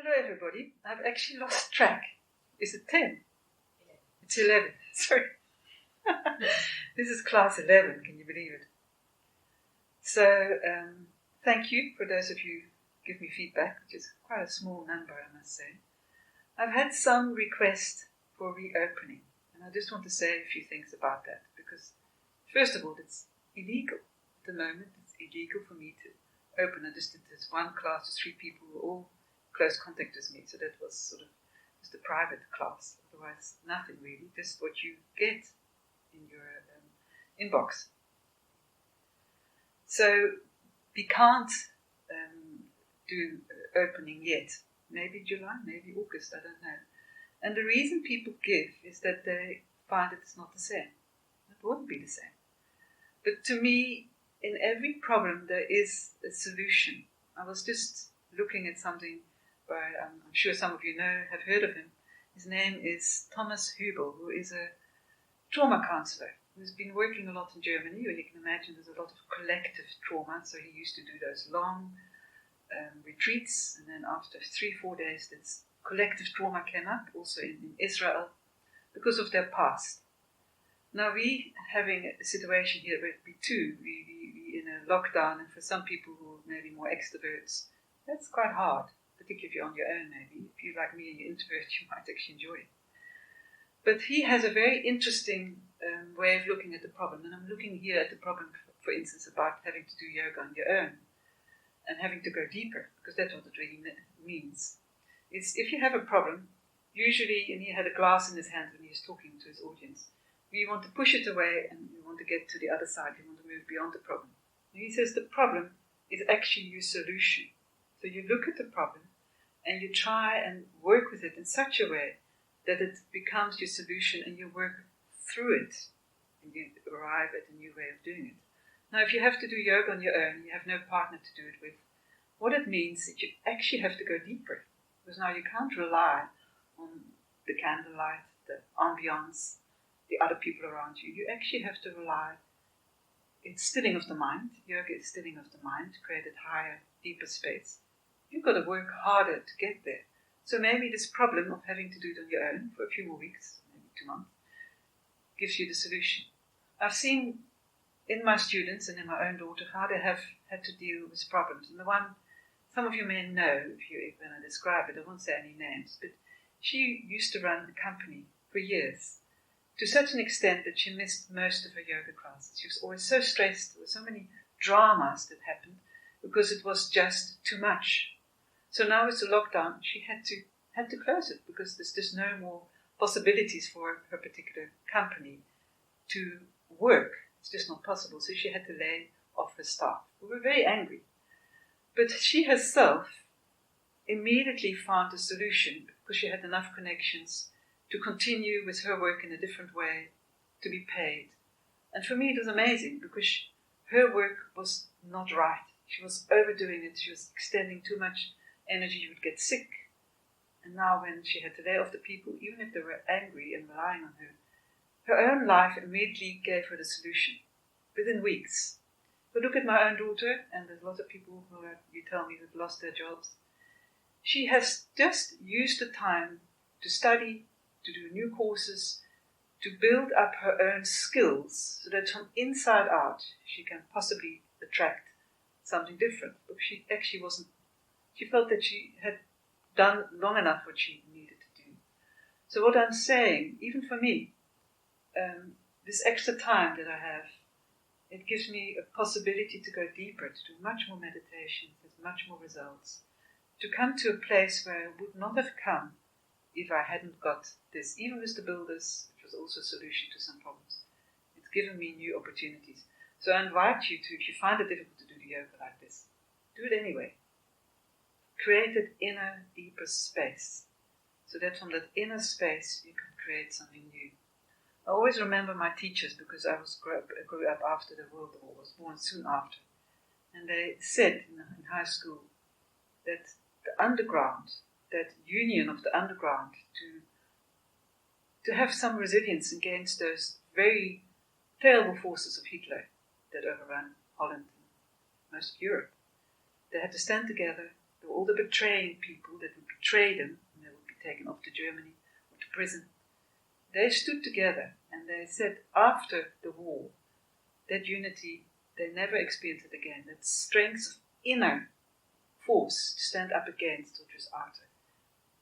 Hello everybody. I've actually lost track. Is it 10? It's 11. Sorry. This is class 11, can you believe it? So, thank you for those of you who give me feedback, which is quite a small number, I must say. I've had some requests for reopening, and I just want to say a few things about that, because first of all, it's illegal. At the moment, it's illegal for me to open. I just did this one class with 3 people who were all close contact with me, so that was sort of just a private class, otherwise nothing really, just what you get in your inbox. So we can't do opening yet. Maybe July, maybe August, I don't know. And the reason people give is that they find that it's not the same. It won't be the same. But to me, in every problem there is a solution. I was just looking at something by, I'm sure some of you have heard of him. His name is Thomas Hübel, who is a trauma counselor who's been working a lot in Germany, where you can imagine there's a lot of collective trauma. So he used to do those long retreats, and then after 3-4 days, this collective trauma came up, also in Israel, because of their past. Now we having a situation here where we in a lockdown, and for some people who are maybe more extroverts, that's quite hard, particularly if you're on your own maybe. If you're like me and you're introvert, you might actually enjoy it. But he has a very interesting way of looking at the problem, and I'm looking here at the problem, for instance, about having to do yoga on your own and having to go deeper, because that's what it really means. It's if you have a problem, usually, and he had a glass in his hand when he was talking to his audience, we want to push it away and we want to get to the other side, we want to move beyond the problem. And he says the problem is actually your solution. So you look at the problem and you try and work with it in such a way that it becomes your solution, and you work through it and you arrive at a new way of doing it. Now, if you have to do yoga on your own, you have no partner to do it with, what it means is that you actually have to go deeper. Because now you can't rely on the candlelight, the ambience, the other people around you. You actually have to rely. It's stilling of the mind. Yoga is stilling of the mind to create a higher, deeper space. You've got to work harder to get there. So maybe this problem of having to do it on your own for a few more weeks, maybe 2 months, gives you the solution. I've seen in my students and in my own daughter how they have had to deal with problems. And the one, some of you may know, when I describe it, I won't say any names, but she used to run a company for years, to such an extent that she missed most of her yoga classes. She was always so stressed. There were so many dramas that happened because it was just too much. So now with the lockdown, she had to close it because there's just no more possibilities for her particular company to work. It's just not possible. So she had to lay off her staff. We were very angry. But she herself immediately found a solution because she had enough connections to continue with her work in a different way, to be paid. And for me it was amazing because her work was not right. She was overdoing it. She was extending too much energy. She would get sick. And now when she had to lay off the people, even if they were angry and relying on her, her own life immediately gave her the solution within weeks. But look at my own daughter, and there's a lot of people who you tell me who've lost their jobs. She has just used the time to study, to do new courses, to build up her own skills so that from inside out she can possibly attract something different. But she actually wasn't, she felt that she had done long enough what she needed to do. So what I'm saying, even for me, this extra time that I have, it gives me a possibility to go deeper, to do much more meditation, with much more results, to come to a place where I would not have come if I hadn't got this, even with the builders, which was also a solution to some problems. It's given me new opportunities. So I invite you to, if you find it difficult to do the yoga like this, do it anyway. Create that inner, deeper space, so that from that inner space you can create something new. I always remember my teachers, because I grew up after the World War, was born soon after. And they said in high school that the underground, that union of the underground, to have some resilience against those very terrible forces of Hitler that overran Holland and most of Europe. They had to stand together. There were all the betraying people that would betray them, and they would be taken off to Germany or to prison. They stood together and they said after the war, that unity, they never experienced it again. That strength of inner force to stand up against what was outer.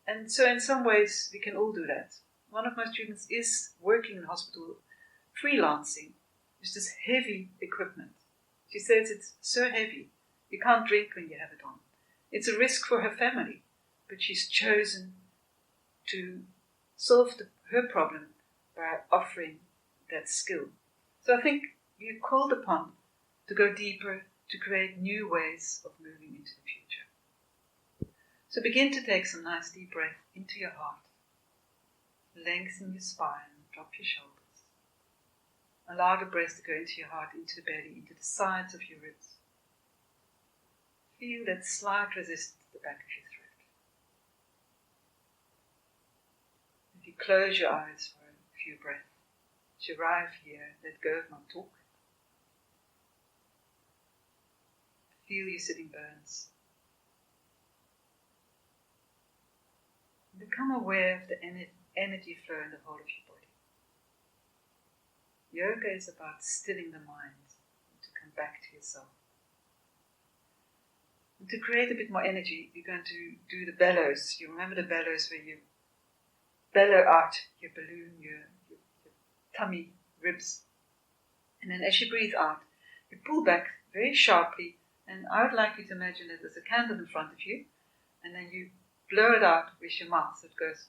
And so in some ways we can all do that. One of my students is working in the hospital, freelancing, with this heavy equipment. She says it's so heavy, you can't drink when you have it on. It's a risk for her family, but she's chosen to solve her problem by offering that skill. So I think you're called upon to go deeper, to create new ways of moving into the future. So begin to take some nice deep breath into your heart. Lengthen your spine, drop your shoulders. Allow the breath to go into your heart, into the belly, into the sides of your ribs. Feel that slight resistance at the back of your throat. If you close your eyes for a few breaths, as you arrive here, let go of my talk. Feel your sitting bones. Become aware of the energy flow in the whole of your body. Yoga is about stilling the mind and to come back to yourself. And to create a bit more energy, you're going to do the bellows. You remember the bellows where you bellow out your balloon, your tummy, ribs. And then as you breathe out, you pull back very sharply. And I would like you to imagine that there's a candle in front of you. And then you blow it out with your mouth. So it goes.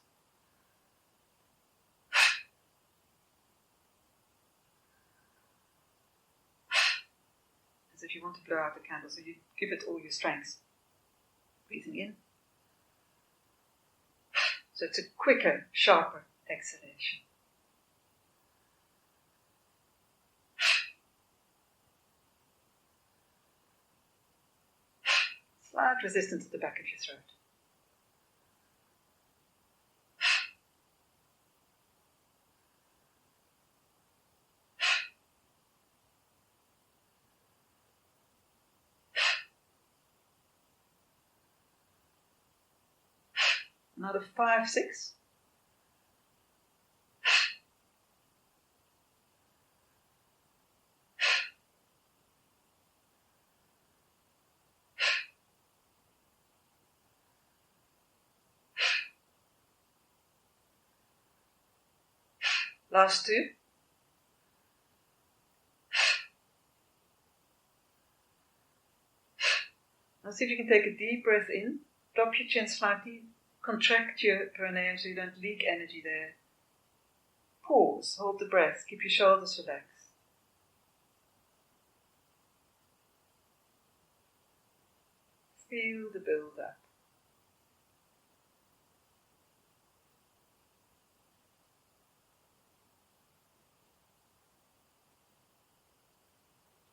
As if you want to blow out the candle. So you give it all your strength. Breathing in. So it's a quicker, sharper exhalation. Slight resistance at the back of your throat. Another 5, 6. Last 2. Now see if you can take a deep breath in, drop your chin slightly, contract your perineum so you don't leak energy there. Pause, hold the breath, keep your shoulders relaxed. Feel the build up.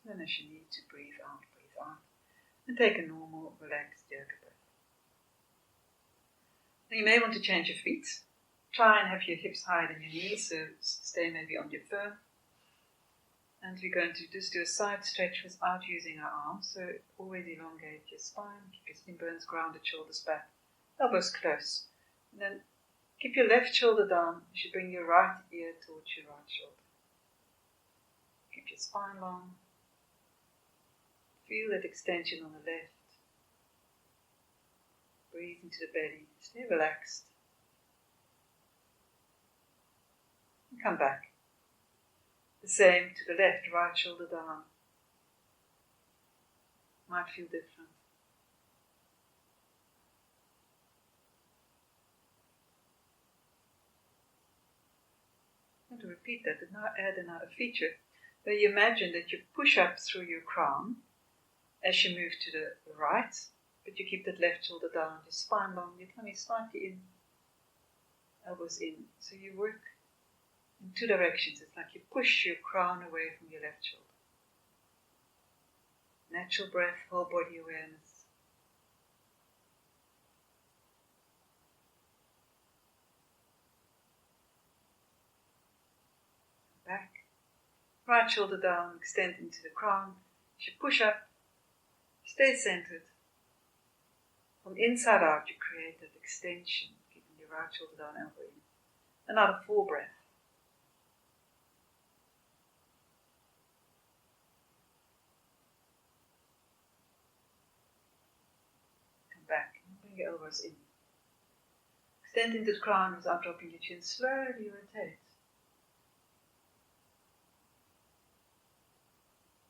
And as you need to breathe out. And take a normal, relaxed yoga breath. Now you may want to change your feet. Try and have your hips higher than your knees, so stay maybe on your firm. And we're going to just do a side stretch without using our arms, so always elongate your spine, keep your skin bones grounded, shoulders back, elbows close. And then keep your left shoulder down. You should bring your right ear towards your right shoulder. Keep your spine long. Feel that extension on the left. Breathe into the belly. Stay relaxed. And come back. The same to the left, right shoulder down. Might feel different. I'm going to repeat that and now add another feature where you imagine that you push up through your crown as you move to the right, but you keep that left shoulder down, your spine long, your tummy slightly in, elbows in. So you work in 2 directions. It's like you push your crown away from your left shoulder. Natural breath, whole body awareness. Back. Right shoulder down, extend into the crown. As you push up, stay centered. From inside out, you create that extension, keeping your right shoulder down, elbow in. Another full breath. Come back and bring your elbows in. Extend into the crown without dropping your chin. Slowly rotate.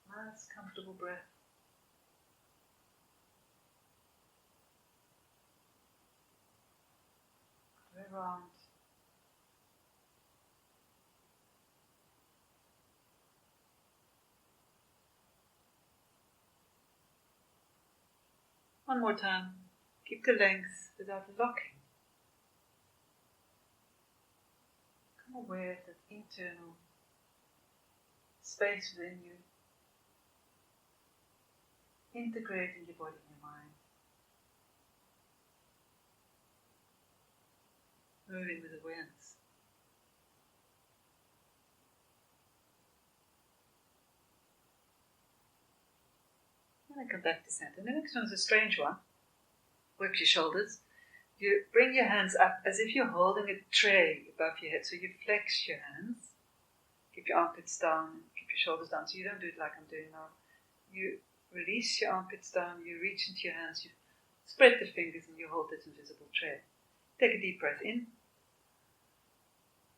Nice, comfortable breath. Go around. One more time. Keep the length without locking. Come aware of that internal space within you. Integrating your body and your mind. Moving with awareness. And then come back to center. The next one is a strange one. Work your shoulders. You bring your hands up as if you're holding a tray above your head. So you flex your hands. Keep your armpits down. Keep your shoulders down. So you don't do it like I'm doing now. You release your armpits down. You reach into your hands. You spread the fingers and you hold this invisible tray. Take a deep breath in.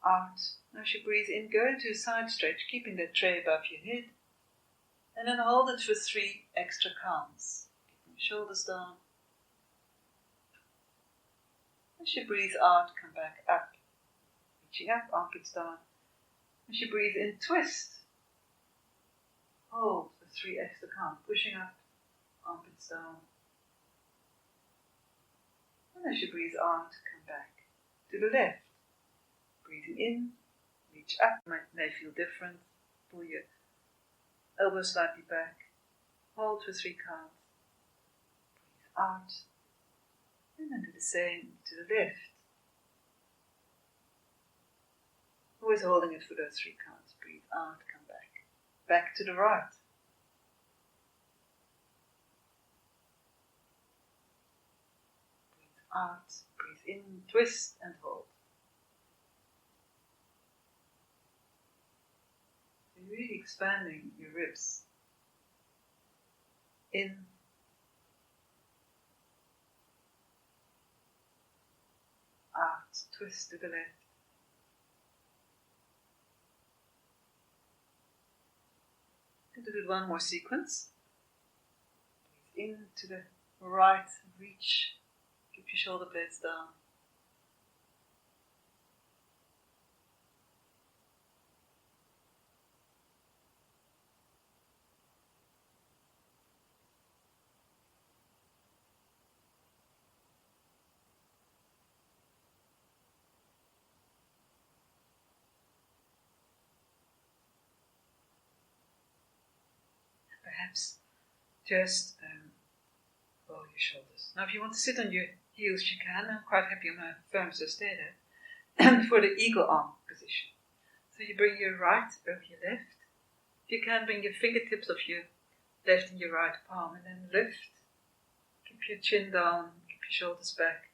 Out. Now as you breathe in, go into a side stretch, keeping that tray above your head. And then hold it for 3 extra counts. Keeping your shoulders down. As you breathe out, come back up. Reaching up, armpits down. As you breathe in, twist. Hold for 3 extra counts. Pushing up, armpits down. And as you breathe out, come back to the left. Breathing in, reach up. May feel different. Pull your elbows slightly back. Hold for 3 counts. Breathe out. And then do the same to the left. Always holding it for those 3 counts. Breathe out, come back. Back to the right. Breathe out, breathe in, twist and hold. You're really expanding your ribs. In. Out, twist to the left. I'm going to do one more sequence. Breathe in to the right, reach, keep your shoulder blades down. Perhaps just roll your shoulders. Now if you want to sit on your heels you can. I'm quite happy on my firm so stay there. For the eagle arm position. So you bring your right over your left. If you can, bring your fingertips of your left and your right palm and then lift. Keep your chin down, keep your shoulders back.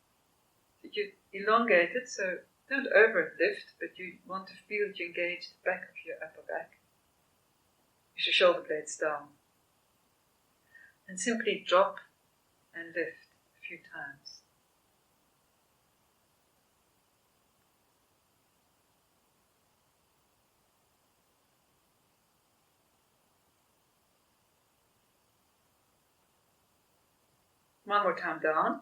So you elongate it, so don't over lift, but you want to feel that you engage the back of your upper back. Push your shoulder blades down. And simply drop and lift a few times. One more time down,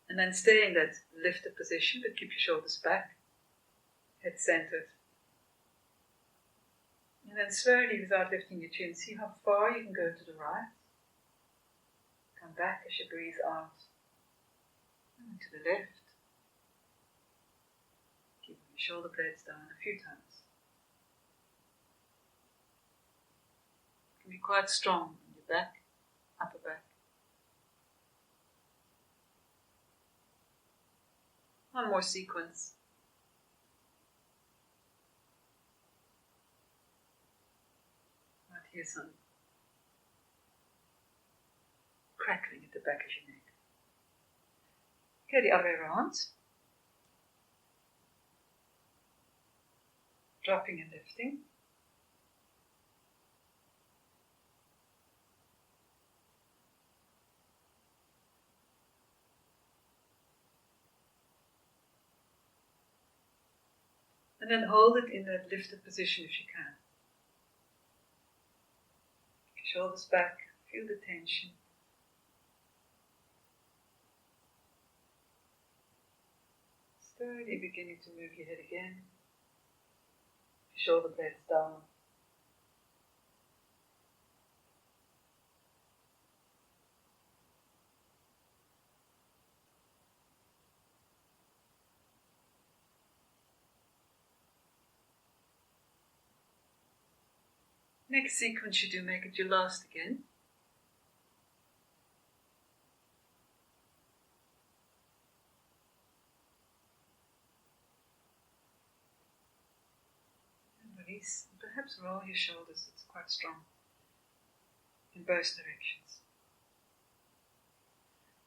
and then stay in that lifted position, but keep your shoulders back, head centered. And then slowly, without lifting your chin, see how far you can go to the right. Come back as you breathe out. And to the left. Keep your shoulder blades down a few times. You can be quite strong in your back, upper back. One more sequence. Right here, some crackling at the back of your neck. Okay, the other way around. Dropping and lifting. And then hold it in that lifted position if you can. Shoulders back, feel the tension. Slowly beginning to move your head again. Shoulder blades down. Next sequence you do, make it your last again. And release. Perhaps roll your shoulders, it's quite strong in both directions.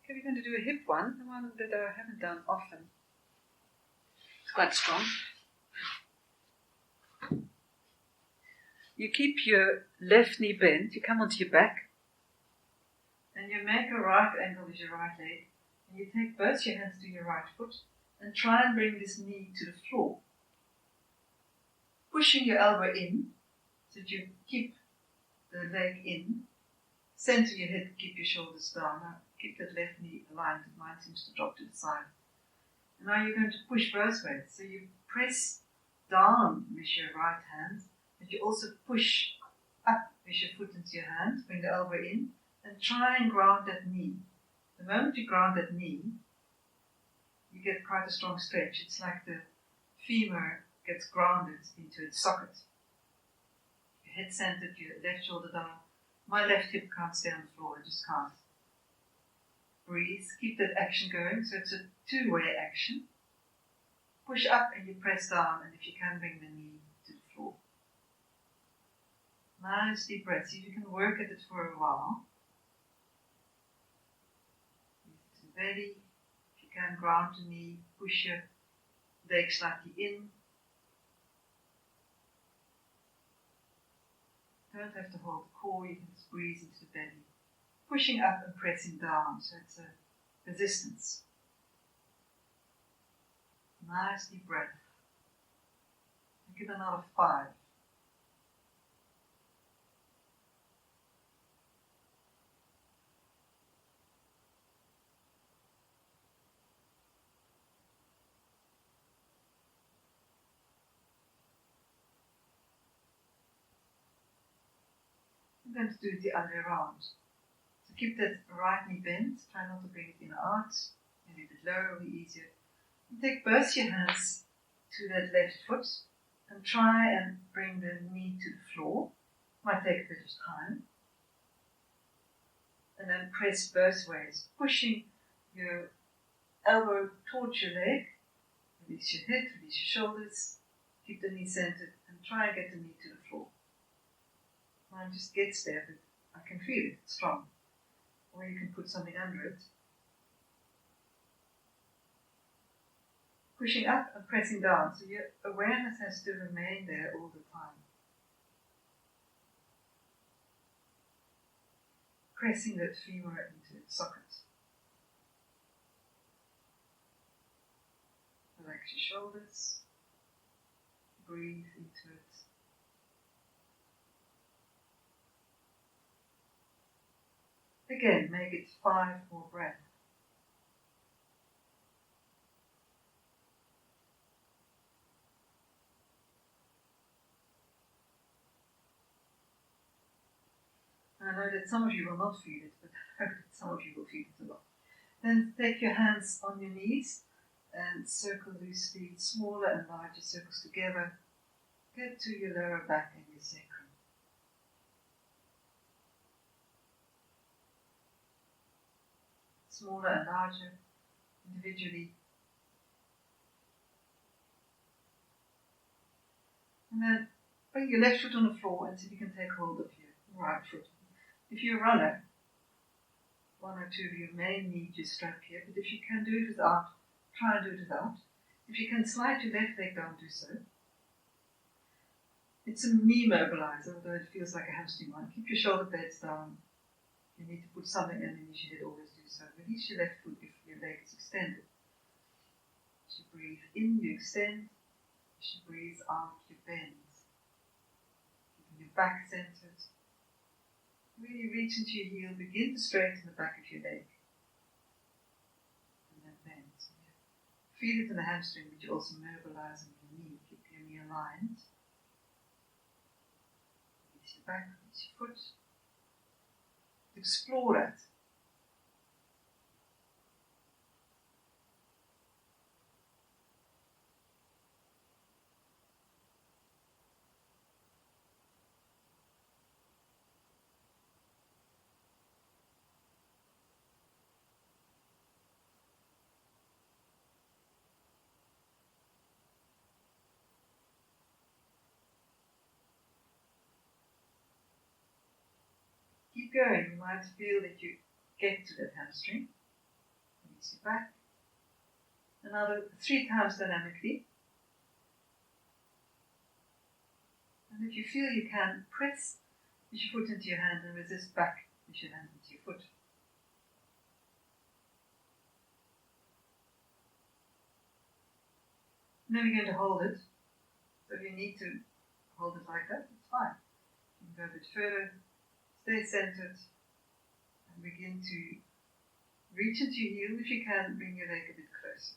Okay, we're going to do a hip one, the one that I haven't done often. It's quite strong. You keep your left knee bent, you come onto your back, and you make a right angle with your right leg, and you take both your hands to your right foot, and try and bring this knee to the floor. Pushing your elbow in, so that you keep the leg in, center your head, keep your shoulders down. Now keep that left knee aligned, mine seems to drop to the side. And now you're going to push both ways, so you press down with your right hand, but you also push up with your foot into your hand, bring the elbow in, and try and ground that knee. The moment you ground that knee, you get quite a strong stretch. It's like the femur gets grounded into its socket. Your head centered, your left shoulder down. My left hip can't stay on the floor, it just can't. Breathe, keep that action going, so it's a two-way action. Push up and you press down, and if you can, bring the knee to the floor. Nice deep breath. See if you can work at it for a while. Breathe to the belly. If you can, ground the knee, push your leg slightly in. Don't have to hold the core, you can just breathe into the belly. Pushing up and pressing down, so it's a resistance. Nice deep breath. Give it another 5. I'm going to do it the other way around. So keep that right knee bent, try not to bring it in or out, maybe a bit lower will be easier. And take both your hands to that left foot and try and bring the knee to the floor. Might take a bit of time. And then press both ways, pushing your elbow towards your leg. Release your head, release your shoulders, keep the knee centered and try and get the knee to the floor. Mine just gets there, but I can feel it, it's strong. Or you can put something under it. Pushing up and pressing down, so your awareness has to remain there all the time. Pressing that femur into its socket. Relax your shoulders. Breathe into it. Again, make it 5 more breaths. I know that some of you will not feel it, but I hope that some of you will feel it a lot. Then take your hands on your knees and circle loosely, smaller and larger circles together. Get to your lower back and your sacrum. Smaller and larger, individually. And then bring your left foot on the floor and see if you can take hold of your right foot. If you're a runner, one or two of you may need your strap here, but if you can do it without, try and do it without. If you can slide your left leg down, do so. It's a knee mobilizer, although it feels like a hamstring one. Keep your shoulder blades down. You need to put something underneath your head, always do so. Release your left foot if your leg is extended. As you breathe in, you extend. As you breathe out, you bend. Keeping your back centered. Really reach into your heel, begin to straighten the back of your leg. And then bend. So feel it in the hamstring, but you're also mobilizing your knee. Keep your knee aligned. Release your back, release your foot. Explore that. Keep going. You might feel that you get to that hamstring. Release your back. Another 3 times dynamically. And if you feel you can, press your foot into your hand and resist back with your hand into your foot. And then we're going to hold it. So if you need to hold it like that, it's fine. You can go a bit further. Stay centered and begin to reach into your heel. If you can, bring your leg a bit closer.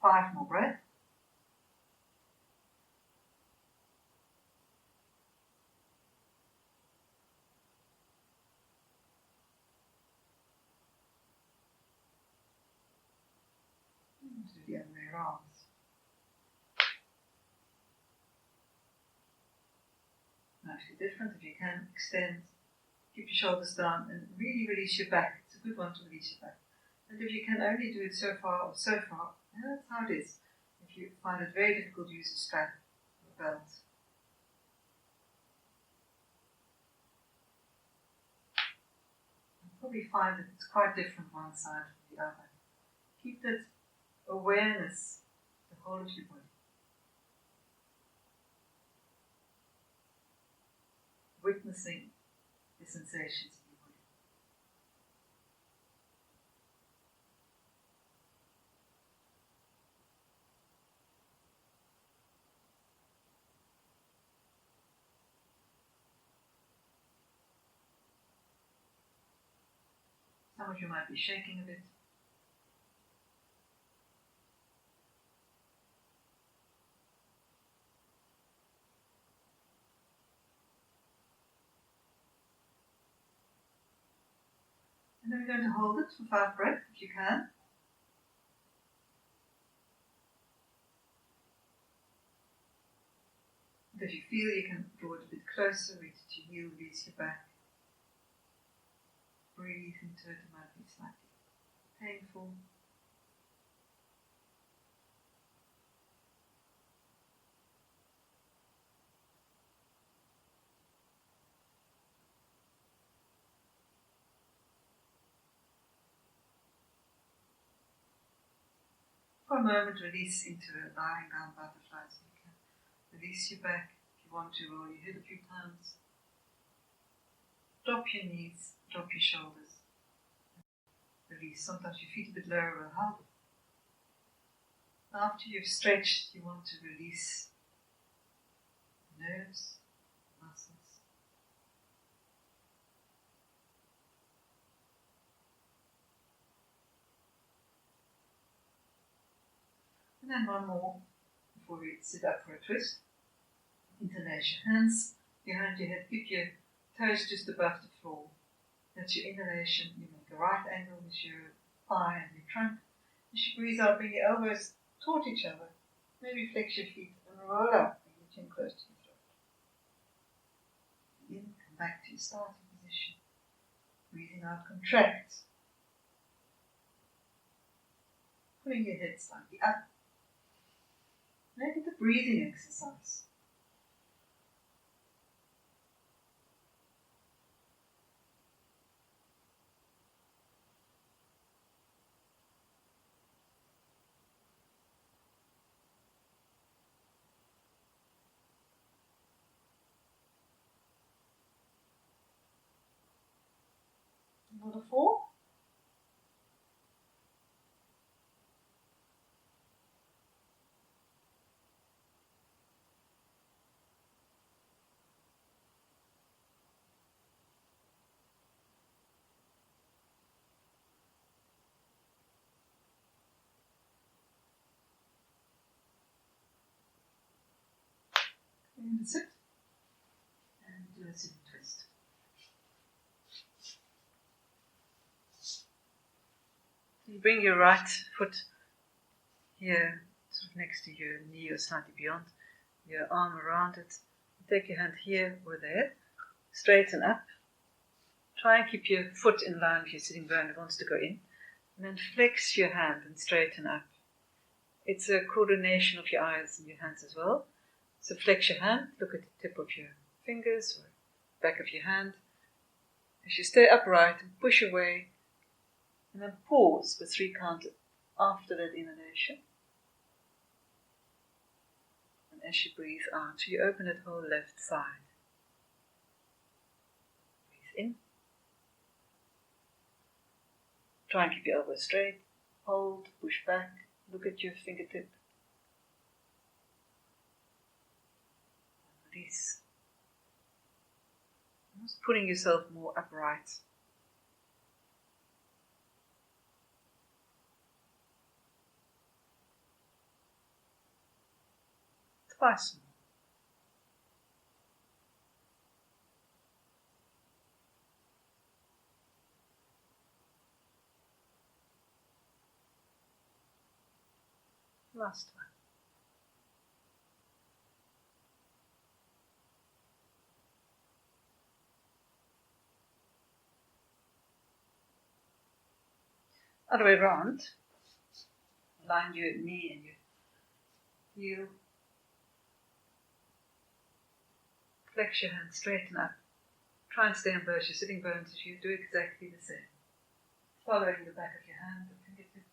Five more breaths. Let's do the other way around. Actually different. If you can, extend, keep your shoulders down and really release your back. It's a good one to release your back. And if you can only do it so far or so far, that's how it is. If you find it very difficult to use a strap or belt. You'll probably find that it's quite different one side from the other. Keep that awareness, the whole of your body. Witnessing the sensations in your body. Some of you might be shaking a bit. And then we're going to hold it for 5 breaths if you can. And if you feel you can draw it a bit closer, reach to your heel, release your back. Breathe into it, it might be slightly painful. For a moment, release into a lying down butterfly. So you can release your back. If you want to, roll your head a few times. Drop your knees, drop your shoulders. Release. Sometimes your feet a bit lower will help. After you've stretched, you want to release nerves, muscles. And then one more before we sit up for a twist. Inhalation. Hands behind your head. Keep your toes just above the floor. That's your inhalation. You make a right angle with your thigh and your trunk. As you breathe out, bring your elbows toward each other. Maybe flex your feet and roll up. Bring your chin close to your throat. In, come back to your starting position. Breathing out, contract. Pulling your head slightly up. make it a breathing exercise. Another 4. And that's it. And do a sitting twist. You bring your right foot here, sort of next to your knee or slightly beyond, your arm around it. Take your hand here or there, straighten up. Try and keep your foot in line with your sitting bone. It wants to go in. And then flex your hand and straighten up. It's a coordination of your eyes and your hands as well. So flex your hand, look at the tip of your fingers or back of your hand. As you stay upright and push away, and then pause for 3 counts after that inhalation. And as you breathe out, you open that whole left side. Breathe in. Try and keep your elbows straight. Hold, push back, look at your fingertip. Release. Just putting yourself more upright. Twice more. Last one. Other way around. Line your knee and your heel. Flex your hand, straighten up. Try and stay on both your sitting bones as you do exactly the same. Following the back of your hand, the fingertip.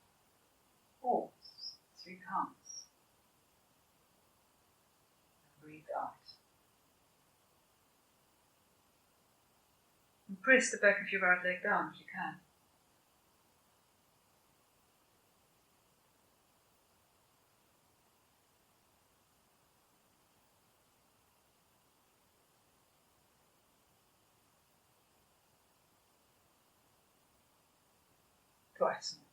Pause. 3 counts. And breathe out. And press the back of your right leg down if you can. Twice more.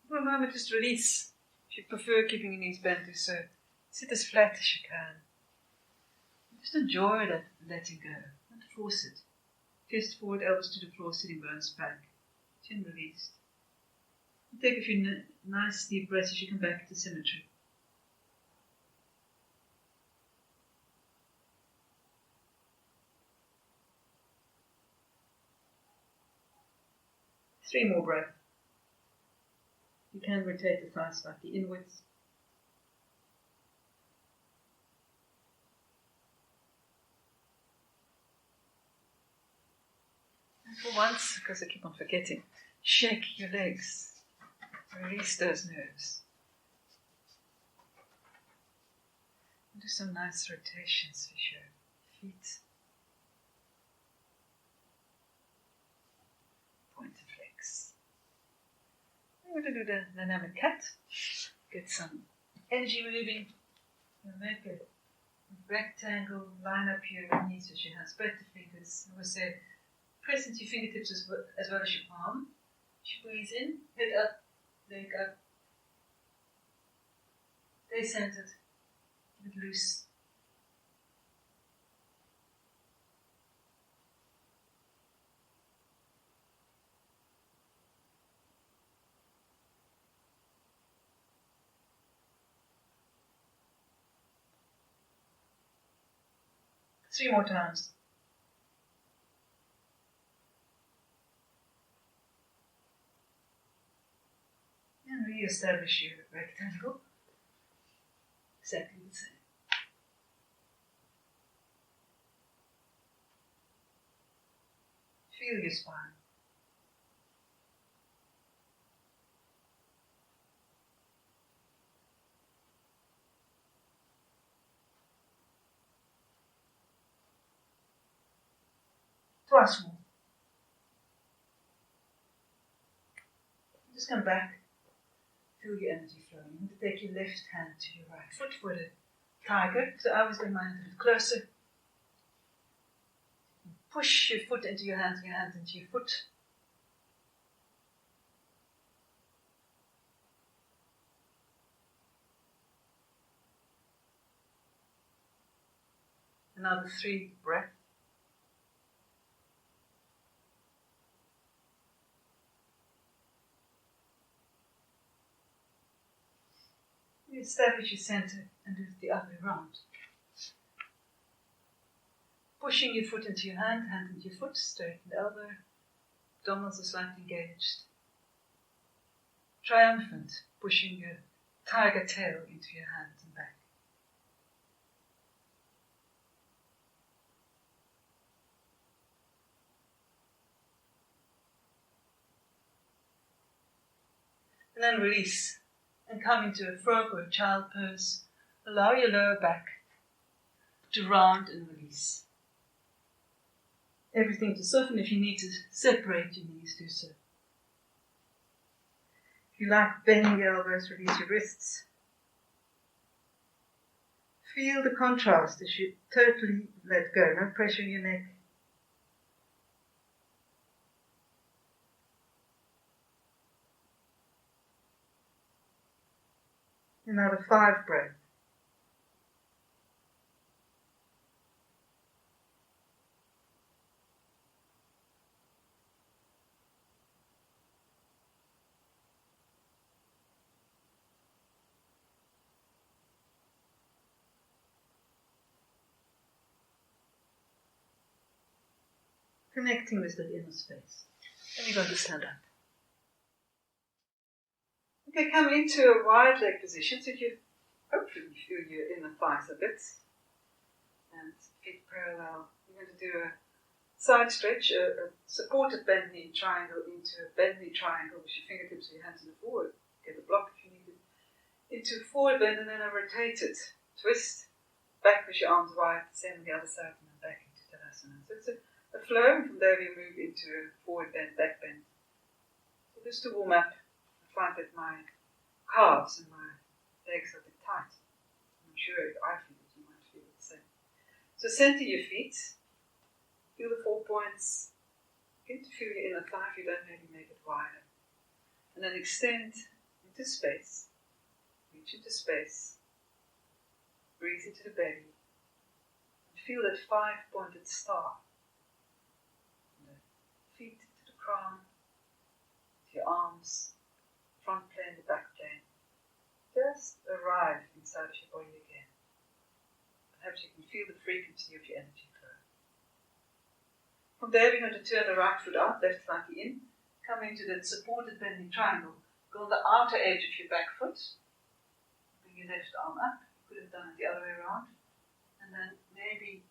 For a moment, just release. If you prefer keeping your knees bent, do so. Sit as flat as you can. Just enjoy that letting go. Don't force it. Chest forward, elbows to the floor, sitting bones back. Chin released. And take a few nice deep breaths as you come back to symmetry. Three more breaths. You can rotate the thighs slightly inwards. And for once, because I keep on forgetting, shake your legs. Release those nerves. And do some nice rotations with your feet. Point and flex. We're going to do the dynamic cat. Get some energy moving. And make a rectangle. Line up your knees with your hands. Spread the fingers. I would say press into your fingertips as well as your palm. As you breathe in, head up, leg up. Stay centered. Keep it loose. 3 more times. And re-establish your rectangle. Exactly the same. Feel your spine. Twice more. Just come back. Feel your energy flowing. You want to take your left hand to your right foot for the tiger. So I always bring my hand a bit closer. Push your foot into your hand and your hand into your foot. Another 3 breaths. Establish your center and do it the other way around. Pushing your foot into your hand, hand into your foot, straighten the elbow, abdominals are slightly engaged. Triumphant, pushing your tiger tail into your hands and back. And then release. And come into a frog or a child pose. Allow your lower back to round and release. Everything to soften. If you need to separate your knees, do so. If you like bending your elbows, release your wrists. Feel the contrast as you totally let go. No pressure in your neck. Another 5 breaths. Connecting with that inner space. And you're going to stand up. Okay, come into a wide leg position, so you hopefully feel your inner thighs a bit, and feet parallel. You're going to do a side stretch, a supported bend knee triangle into a bend knee triangle with your fingertips and your hands in the forward. Get a block if you need it. Into a forward bend and then a rotated twist, back with your arms wide, same on the other side, and then back into Tadasana. So it's a flow, and from there we move into a forward bend, back bend. So just to warm up, I find that my calves and my legs are a bit tight. I'm sure if I feel it, you might feel it the same. So center your feet, feel the 4 points, begin to feel your inner thigh if you don't maybe make it wider. And then extend into space, reach into space, breathe into the belly, and feel that 5-pointed star. From the feet to the crown, to your arms, front plane, the back plane. Just arrive inside of your body again. Perhaps you can feel the frequency of your energy flow. From there, we're going to turn the right foot out, left slightly in. Come into the supported bending triangle. Go on the outer edge of your back foot. Bring your left arm up. You could have done it the other way around. And then maybe,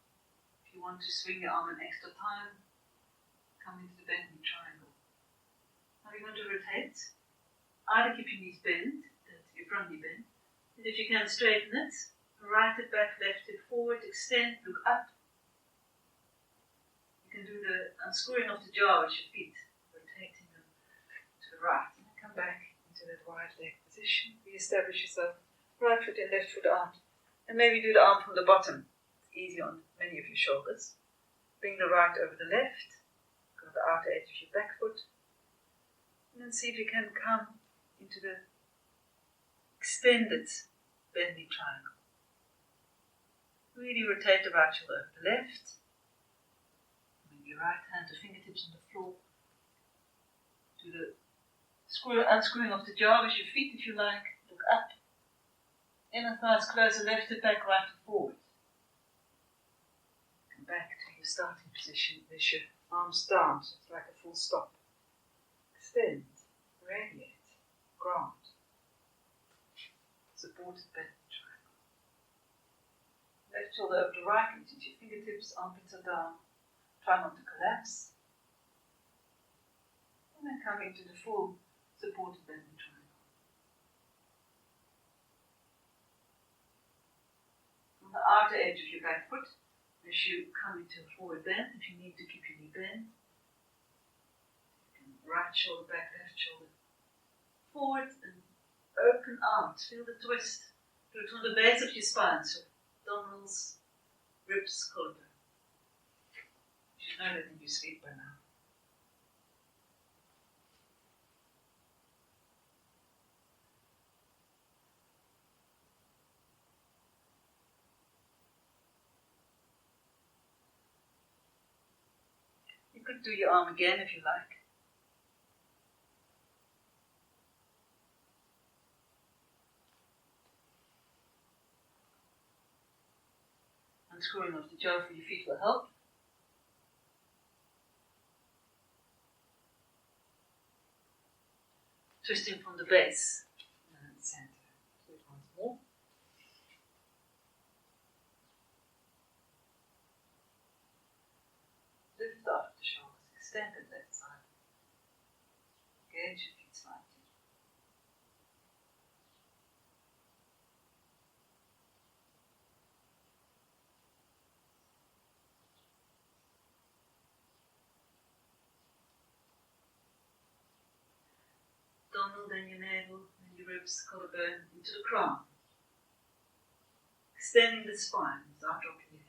if you want to swing your arm an extra time, come into the bending triangle. Now we're going to rotate. Either keep your knees bent, that's your front knee bent, and if you can straighten it, right it back, left it forward, extend, look up. You can do the unscrewing of the jaw with your feet, rotating them to the right, and then come back into that wide leg position. Re-establish yourself, right foot in, left foot out, and maybe do the arm from the bottom. It's easy on many of your shoulders. Bring the right over the left, go to the outer edge of your back foot, and then see if you can come into the extended bending triangle. Really rotate the right shoulder over the left. Bring your right hand to fingertips on the floor. Do the unscrewing of the jaw with your feet if you like. Look up. Inner thighs closer, left it back, right to forward. back to your starting position. There's your arms down, so it's like a full stop. Extend, radiate, ground. Supported bend triangle. Left shoulder over the right, reach your fingertips, armpits are down. Try not to collapse. And then come into the full supported bending triangle. On the outer edge of your back foot, as you come into a forward bend, if you need to keep your knee bent, you can right shoulder back, left shoulder forward, and open out. Feel the twist through from the base of your spine, so abdominals, ribs, collarbone. You should know that in your sleep by now. You could do your arm again if you like. Unscrewing off the gel for your feet will help. Twisting from the base and center. Do it once more. Lift off the shoulders, extend the left side. Engage your feet slightly. Abdominal, then your navel, then your ribs, collarbone, into the crown. Extending the spine without dropping your head.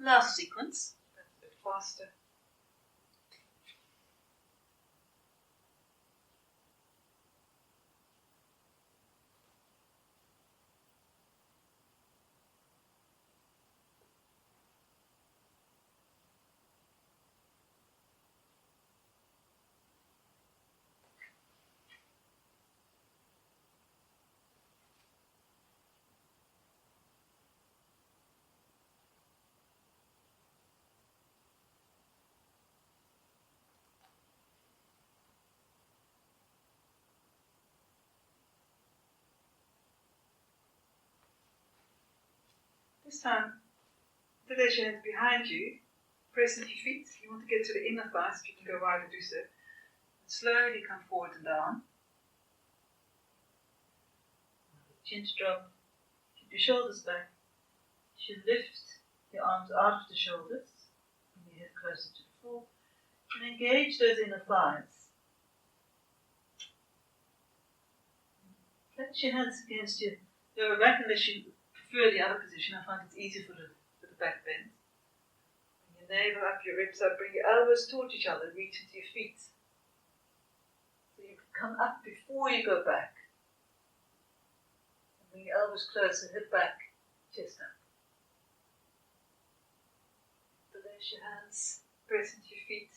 Last sequence, that's a bit faster. This time, place your hands behind you, press into your feet. You want to get to the inner thighs, if you can go wider, do so. And slowly come forward and down. Chin to drop, keep your shoulders back. You should lift your arms out of the shoulders, bring your head closer to the floor, and engage those inner thighs. Place your hands against your lower back unless you prefer the other position. I find it's easier for the back bend. Bring your navel up, your ribs up, bring your elbows towards each other, reach into your feet. So you can come up before you go back. And bring your elbows closer, hip back, chest up. Release your hands, press into your feet.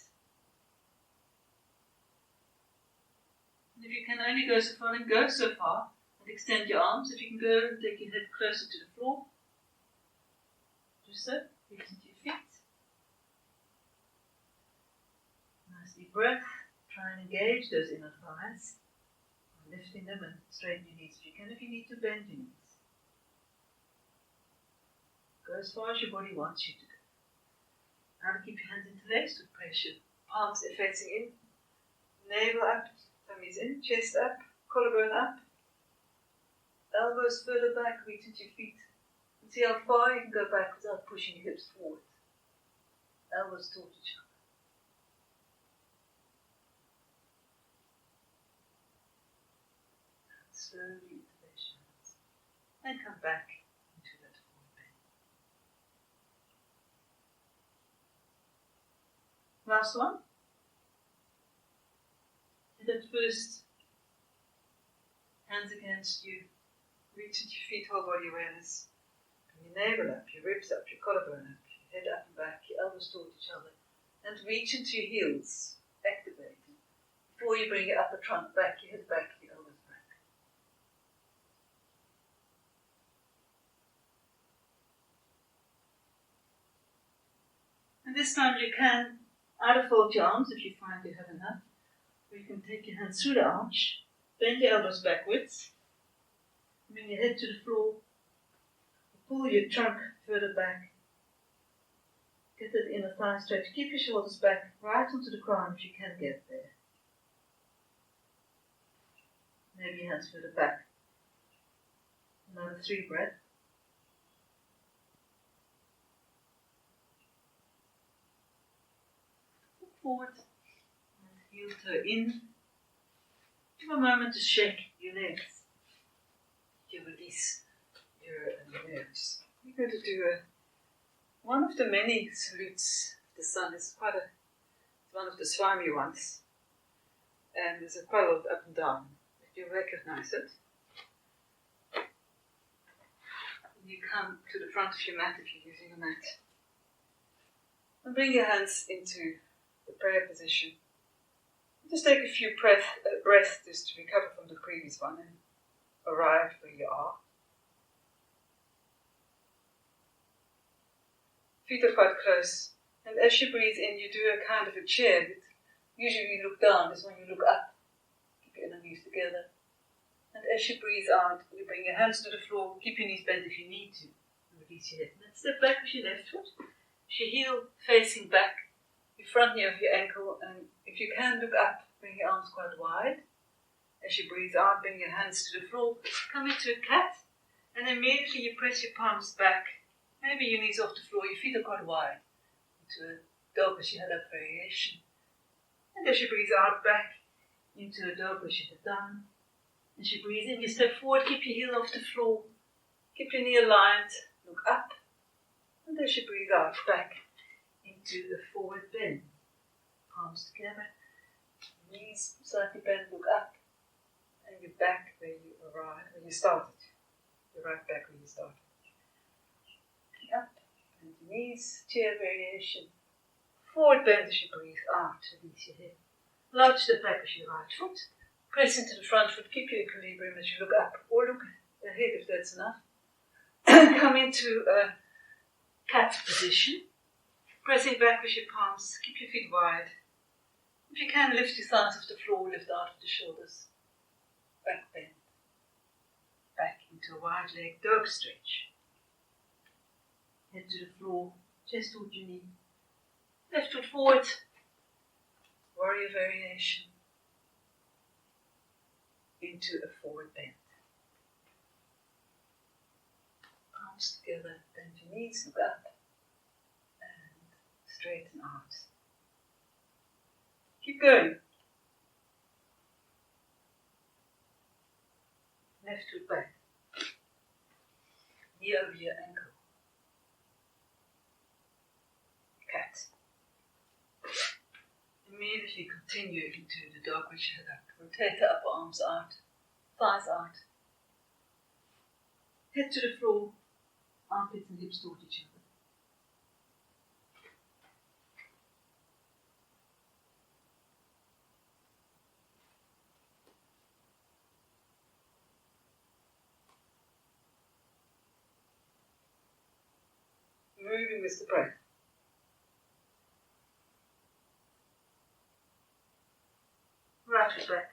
And if you can only go so far, then go so far. And extend your arms. If you can go and take your head closer to the floor, do so. Reach into your feet. Nice deep breath. Try and engage those inner thighs. Lifting them and straighten your knees if you can. If you need to, bend your knees. Go as far as your body wants you to go. Now keep your hands interlaced with pressure. Palms facing in. Navel up. Tummies in. Chest up. Collarbone up. Elbows further back, reach into your feet. And see how far you can go back without pushing your hips forward. Elbows towards each other. slowly interlace your hands. And come back into that forward bend. Last one. And at first, hands against you. Reach into your feet, whole body awareness. Bring your navel up, your ribs up, your collarbone up, your head up and back, your elbows toward each other. And reach into your heels, activating. Before you bring your upper trunk back, your head back, your elbows back. And this time you can either fold your arms if you find you have enough, or you can take your hands through the arch, bend your elbows backwards, bring your head to the floor, pull your trunk further back, get that inner thigh stretch, keep your shoulders back right onto the ground if you can get there. Maybe your hands further back. Another 3 breaths. Look forward and heel toe in. Give a moment to shake your legs. You release your nerves. We're going to do one of the many salutes of the sun. It's one of the swami ones. And there's quite a lot of up and down. If you recognize it, you come to the front of your mat if you're using a mat. And bring your hands into the prayer position. Just take a few breaths just to recover from the previous one and arrive where you are. Feet are quite close. And as you breathe in, you do a kind of a chair. Usually you look down, this one you look up. Keep your inner knees together. And as you breathe out, you bring your hands to the floor, keep your knees bent if you need to. And release your head. And then step back with your left foot. Your heel facing back, your front knee of your ankle, and if you can look up, bring your arms quite wide. As you breathe out, bring your hands to the floor, come into a cat, and immediately you press your palms back. Maybe your knees off the floor, your feet are quite wide. Into a dog as you head up variation. And as you breathe out, back into a dog as you head down. As you breathe in, you step forward, keep your heel off the floor, keep your knee aligned, look up. And as you breathe out, back into the forward bend. Palms together, knees slightly bent, look up. And you're back where you arrived, where you started. You're right back where you started. Up, bend your knees, chair variation. Forward bend as you breathe out, release your hip. Large step back as your right foot. Press into the front foot, keep your equilibrium as you look up, or look ahead if that's enough. Come into a cat position. Pressing back with your palms, keep your feet wide. If you can, lift your thumbs off the floor, lift out of the shoulders. Back bend. Back into a wide leg dog stretch. Head to the floor, chest toward your knee. Left foot forward. Warrior variation. Into a forward bend. Palms together, bend your knees, look up. And straighten out. Keep going. Left foot back. Knee over your ankle. Cat. Immediately continue into the dog with your head up. Rotate the upper arms out, thighs out. Head to the floor, armpits and hips toward each other. Moving with the breath. Right foot back.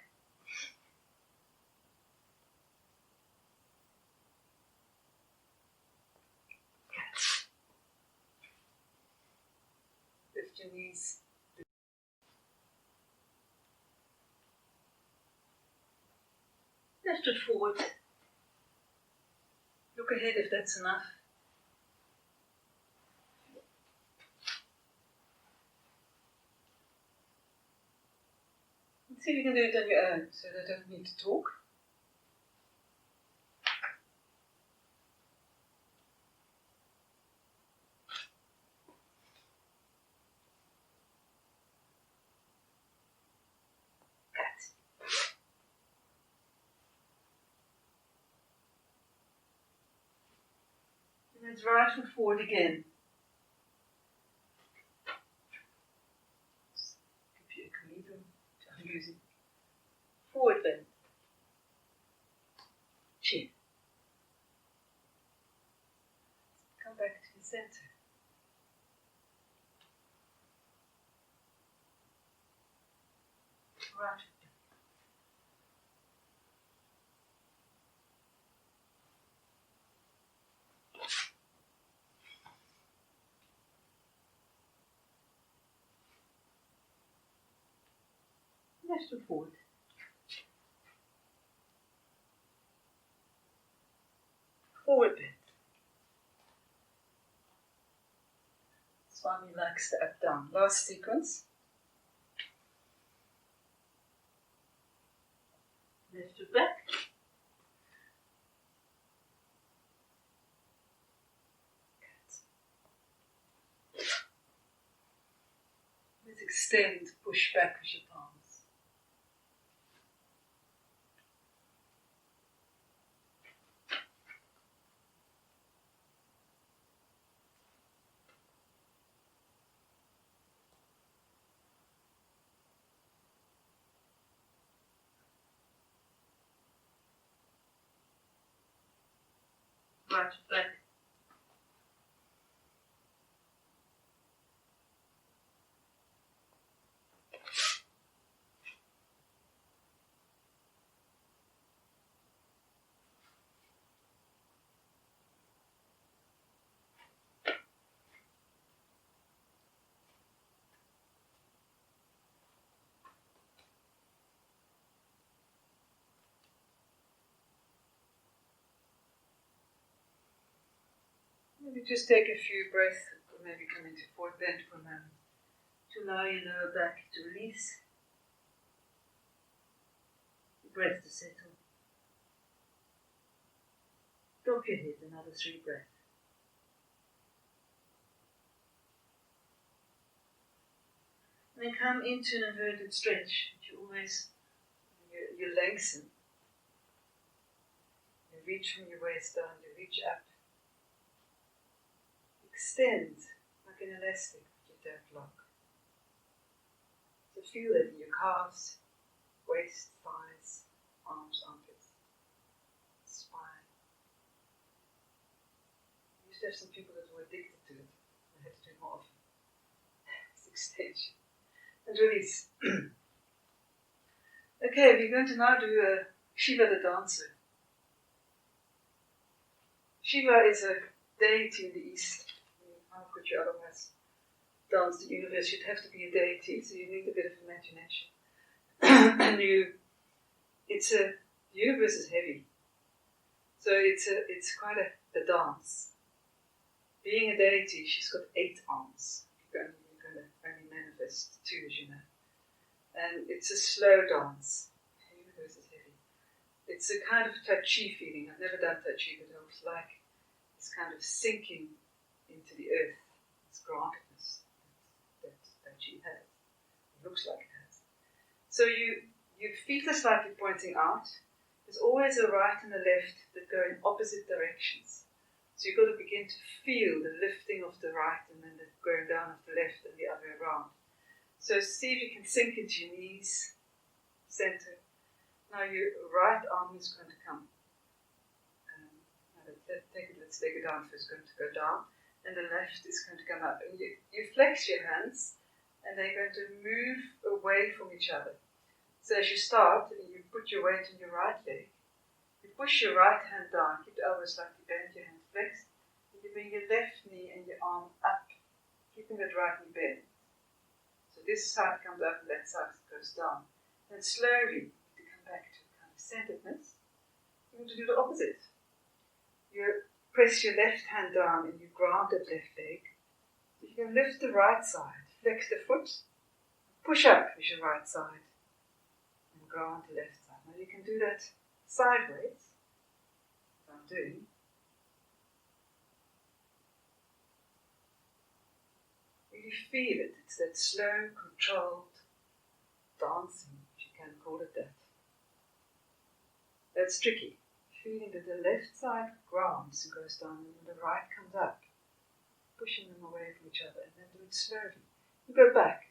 Cat. Lift your knees. Left foot forward. Look ahead if that's enough. See if you can do it on your own, so they don't need to talk. Let's right foot forward again. I'm using forward bend. Chin. Come back to the center. Right. Left foot forward. Forward bend. Swami likes the up down. Last sequence. Left foot back. Let's extend, push back with your palms. Right back. Maybe just take a few breaths, or maybe come into forward bend for a moment, to allow your lower back to release, your breath to settle. Drop your head, another 3 breaths. And then come into an inverted stretch, which you always, you lengthen. You reach from your waist down, you reach up. Extend like an elastic, but you don't lock. So feel it in your calves, waist, thighs, arms, armpits, spine. I used to have some people that were addicted to it. I had to do it more often. It's extension. And release. Okay, we're going to now do a Shiva the dancer. Shiva is a deity in the East. How could you otherwise dance the universe? You'd have to be a deity, so you need a bit of imagination. And the universe is heavy, so it's quite a dance. Being a deity, she's got 8 arms. You're going to only manifest 2, as you know. And it's a slow dance. The universe is heavy. It's a kind of Tai Chi feeling. I've never done Tai Chi, but I was like this kind of sinking into the earth, this groundedness that Tai Chi has. It looks like it has. So your feet are slightly pointing out. There's always a right and a left that go in opposite directions. So you've got to begin to feel the lifting of the right and then the going down of the left and the other way around. So see if you can sink into your knees, center. Now your right arm is going to come. Let's take it down first. It's going to go down. And the left is going to come up. And you flex your hands, and they're going to move away from each other. So as you start, you put your weight on your right leg. You push your right hand down, keep the elbows slightly bent, your hands flexed. And you bring your left knee and your arm up, keeping that right knee bent. So this side comes up and that side goes down. And slowly, to come back to kind of centeredness, you want to do the opposite. You press your left hand down and you ground that left leg. You can lift the right side, flex the foot, push up with your right side, and ground the left side. Now you can do that sideways, as I'm doing. Really feel it. It's that slow, controlled dancing, if you can call it that. That's tricky. feeling that the left side grounds and goes down, and the right comes up, pushing them away from each other, and then do it slowly. You go back.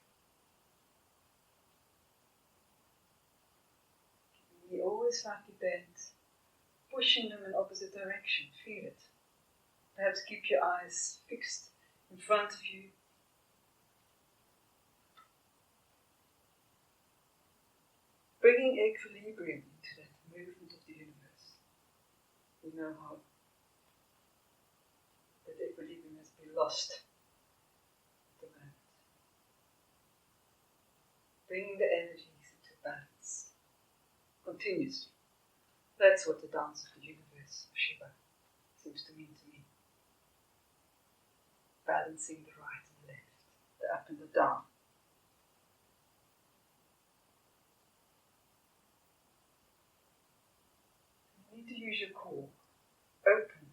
You always slightly bent, pushing them in opposite direction. Feel it. Perhaps keep your eyes fixed in front of you. Bringing equilibrium into that movement of the universe. We know how that equilibrium has been lost at the moment. Bringing the energies into balance continuously. That's what the dance of the universe of Shiva seems to mean to me. Balancing the right and the left, the up and the down. You need to use your core. Open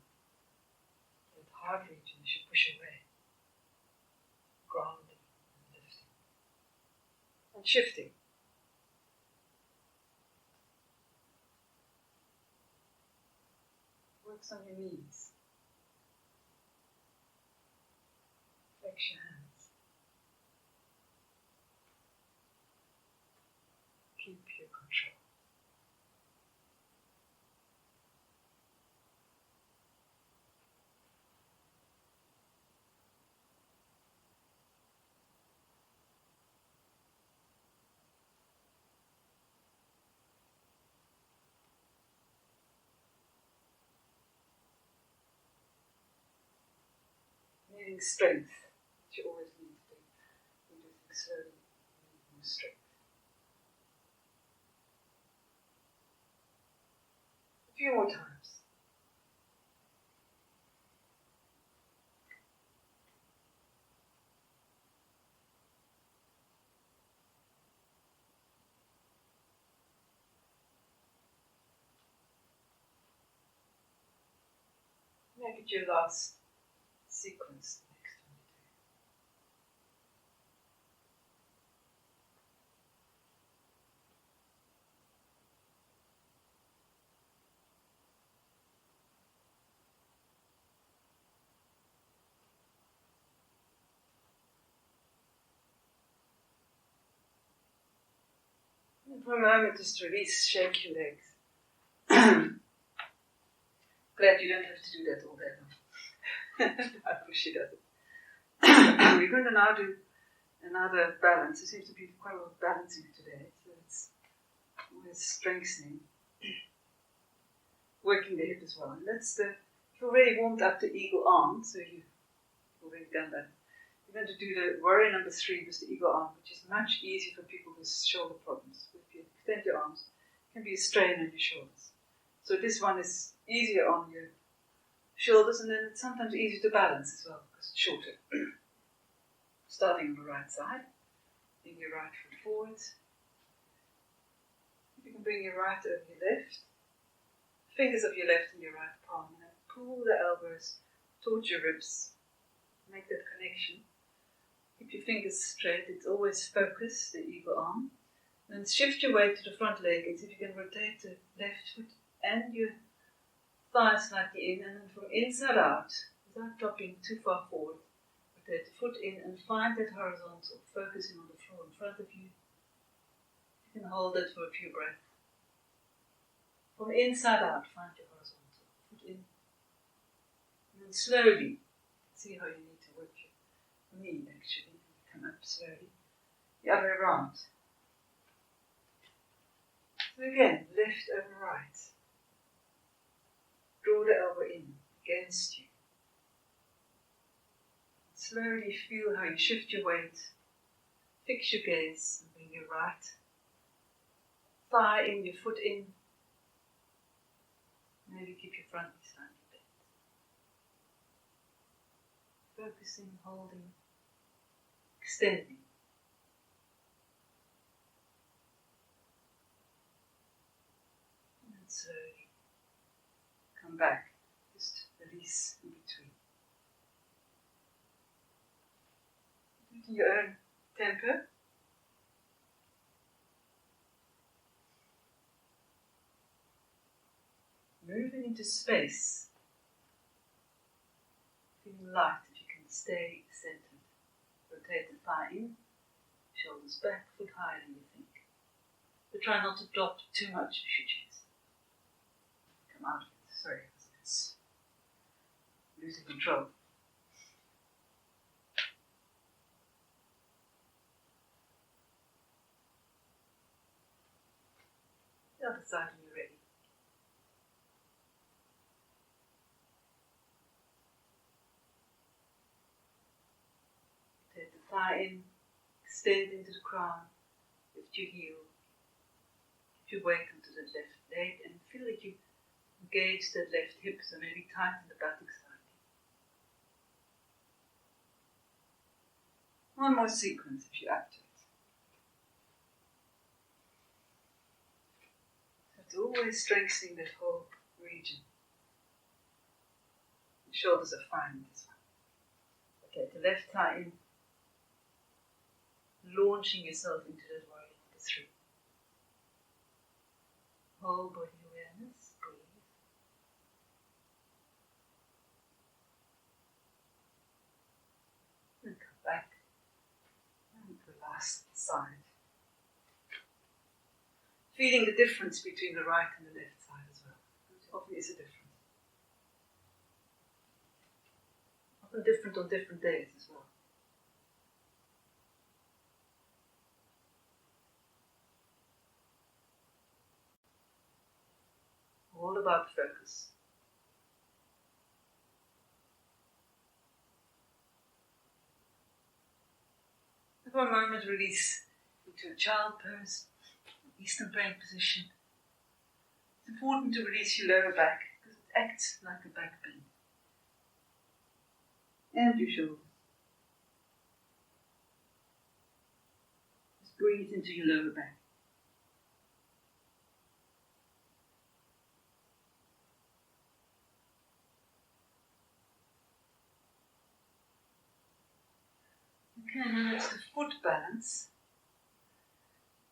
that heart region as you push away. Grounding and lifting. And shifting. Works on your knees. Flex your hands. Keep your control. Needing strength, which you always need to do. You do things slowly, you need more strength. A few more times. Make it your last sequence the next time you do. And for a moment, just release, shake your legs. Glad you don't have to do that all day long. I wish you doesn't. We're going to now do another balance. There seems to be quite a lot of balancing today, so it's always strengthening. Working the hip as well. And that's you've already warmed up the eagle arm, so you've already done that. You're going to do the warrior number 3 with the eagle arm, which is much easier for people with shoulder problems. If you extend your arms, it can be a strain on your shoulders. So this one is easier on your shoulders, and then it's sometimes easier to balance as well because it's shorter. Starting on the right side, bring your right foot forward. You can bring your right over your left, fingers of your left and your right palm, and then pull the elbows towards your ribs. Make that connection. Keep your fingers straight. It's always focus, the eagle arm. And then shift your weight to the front leg and see if you can rotate the left foot and your thigh slightly in, and then from inside out, without dropping too far forward, rotate the foot in and find that horizontal, focusing on the floor in front of you. You can hold it for a few breaths. From inside out, find your horizontal, foot in, and then slowly, see how you need to work your knee actually, come up slowly, the other way around. So again, left over right. Draw the elbow in against you. Slowly feel how you shift your weight, fix your gaze, and bring your right thigh in, your foot in. Maybe keep your front knee slightly bent. Focusing, holding, extending. And slowly come back, just release in between. Do it in your own tempo. Moving into space. Feeling light if you can stay centered. Rotate the thigh in, shoulders back, foot higher than you think. But try not to drop too much as you chest. Come out of it. Sorry, it's losing control. The other side when you're ready. Take the thigh in, extend into the crown, lift your heel, lift your weight onto the left leg and feel that you engage that left hip, so maybe tighten the buttocks slightly. One more sequence if you add to it. It's always strengthening that whole region. The shoulders are fine in this one. Okay, the left thigh in, launching yourself into that warrior number 3. Whole body awareness, breathe. And come back. And the last side. Feeling the difference between the right and the left side as well. There often is a difference. Often different on different days as well. All about focus. And for a moment, release into a child pose, Eastern brain position. It's important to release your lower back because it acts like a back bend. And your shoulders. Just breathe into your lower back. Okay, now it's the foot balance.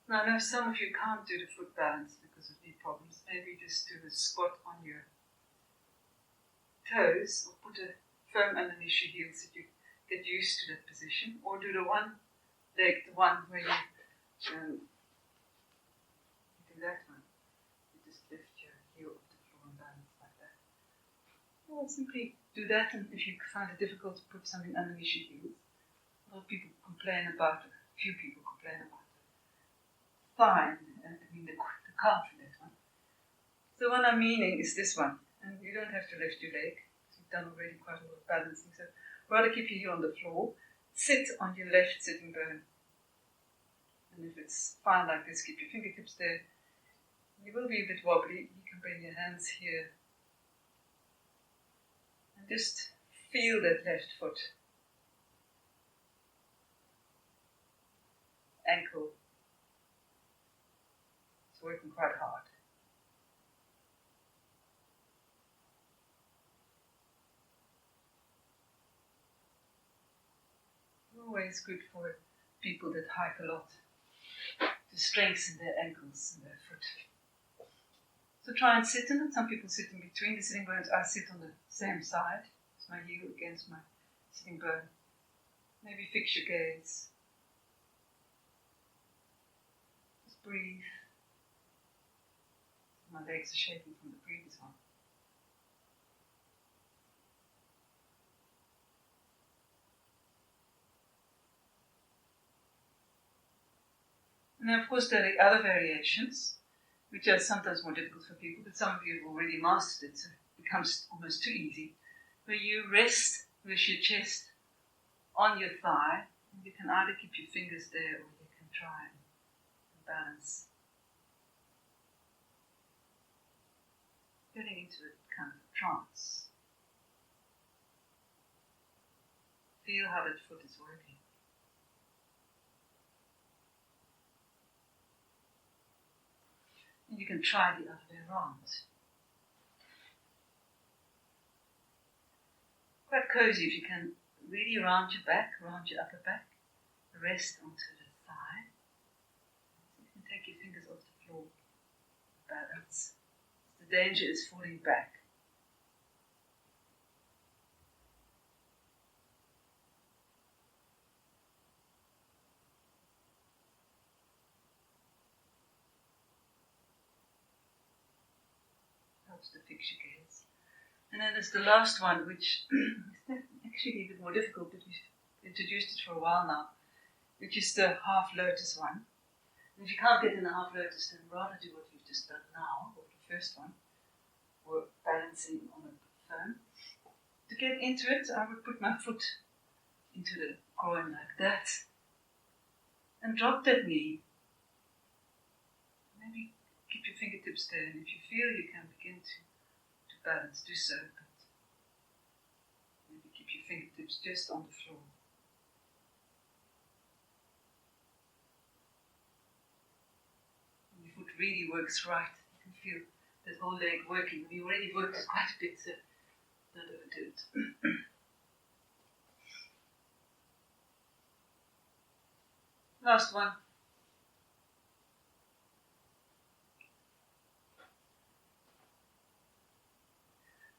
Now I know some of you can't do the foot balance because of knee problems. Maybe just do a squat on your toes or put a firm underneath your heels so you get used to that position. Or do the one leg, the one where you do that one. You just lift your heel off the floor and balance like that. Or simply do that, and if you find it difficult to put something underneath your heels. A lot of people complain about it. A few people complain about it. Fine, the calf in that one. So what I'm meaning is this one. And you don't have to lift your leg. You've done already quite a lot of balancing. So rather keep your heel on the floor. Sit on your left sitting bone. And if it's fine like this, keep your fingertips there. You will be a bit wobbly. You can bring your hands here. And just feel that left foot. Ankle. It's working quite hard. Always good for people that hike a lot to strengthen their ankles and their foot. So try and sit in it. Some people sit in between the sitting bones. I sit on the same side. It's my heel against my sitting bone. Maybe fix your gaze. Breathe. My legs are shaking from the previous one. And then of course there are other variations, which are sometimes more difficult for people, but some of you have already mastered it, so it becomes almost too easy. Where you rest with your chest on your thigh, and you can either keep your fingers there or you can try and balance. Getting into a kind of trance. Feel how that foot is working. And you can try the other way around. Quite cozy if you can really round your back, round your upper back, rest onto the thigh. You can take your fingers off the floor, balance. The danger is falling back. helps to fix your gaze. And then there's the last one, which is actually a bit more difficult, but we've introduced it for a while now, which is the half lotus one. And if you can't get in the half lotus, then rather do what you've just done now, or the first one, or balancing on a phone. To get into it, I would put my foot into the groin like that, and drop that knee. Maybe keep your fingertips there, and if you feel you can begin to balance, do so, but maybe keep your fingertips just on the floor. When your foot really works right, you can feel that whole leg working. We already worked quite a bit, so don't overdo it. Last one.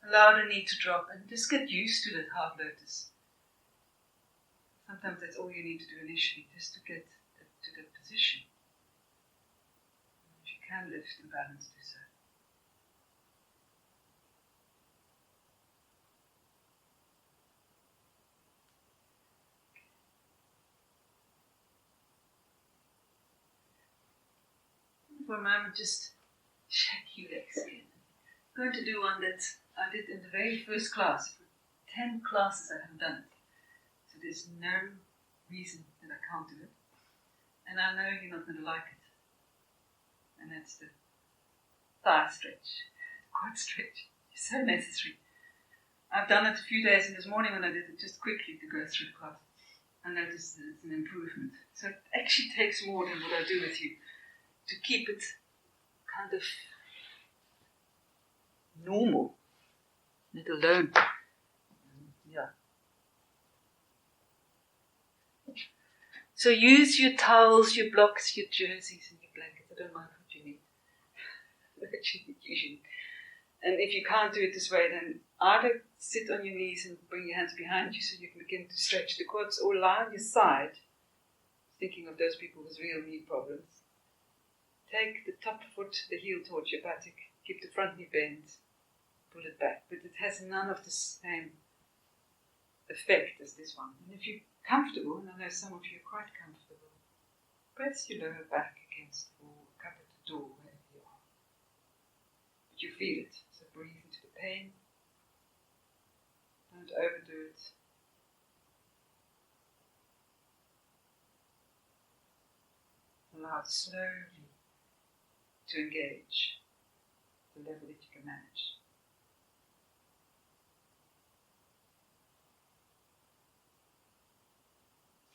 Allow the knee to drop and just get used to that half lotus. Sometimes that's all you need to do initially, just to get to that position. If you can lift and balance, do so. For a moment, just shake your legs again. I'm going to do one that I did in the very first class. For 10 classes I haven't done it. So there's no reason that I can't do it. And I know you're not going to like it. And that's the thigh stretch. Quad stretch. It's so necessary. I've done it a few days, and this morning when I did it just quickly to go through the class, I noticed that it's an improvement. So it actually takes more than what I do with you to keep it kind of normal, let alone, yeah. So use your towels, your blocks, your jerseys, and your blankets. I don't mind what you need. Usually. And if you can't do it this way, then either sit on your knees and bring your hands behind you so you can begin to stretch the quads, or lie on your side, thinking of those people with real knee problems. Take the top foot, the heel towards your buttock, keep the front knee bent, pull it back. But it has none of the same effect as this one. And if you're comfortable, and I know some of you are quite comfortable, press your lower back against the wall, cover the door wherever you are. But you feel it, so breathe into the pain. Don't overdo it. Allow it slowly to engage the level that you can manage.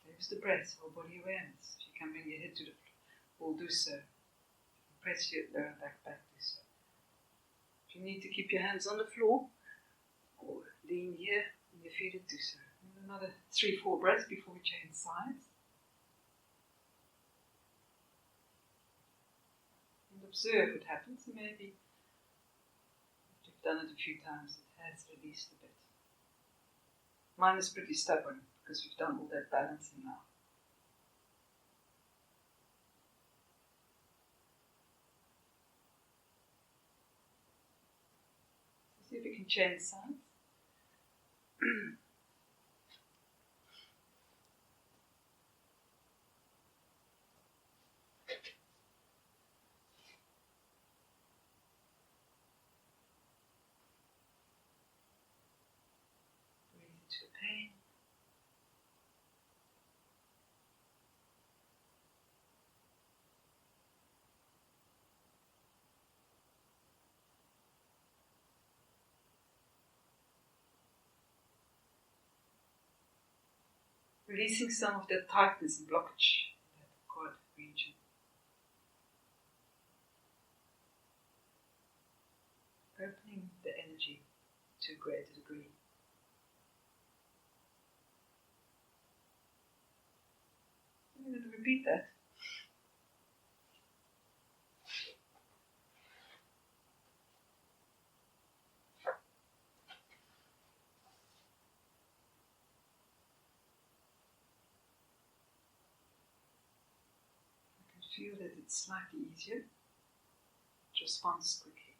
Use the breath, whole body awareness. If you can bring your head to the floor, do so. Press your lower back, do so. If you need to keep your hands on the floor, or lean here and you feel it, do so. And another 3-4 breaths before we change sides. And observe what happens. Maybe if you've done it a few times, it has released a bit. Mine is pretty stubborn, because we've done all that balancing now. So see if we can change sides. Breathe into the pain. Releasing some of that tightness and blockage in that quad region. Opening the energy to a greater degree. I'm going to repeat that. Feel that it's slightly easier. It responds quickly.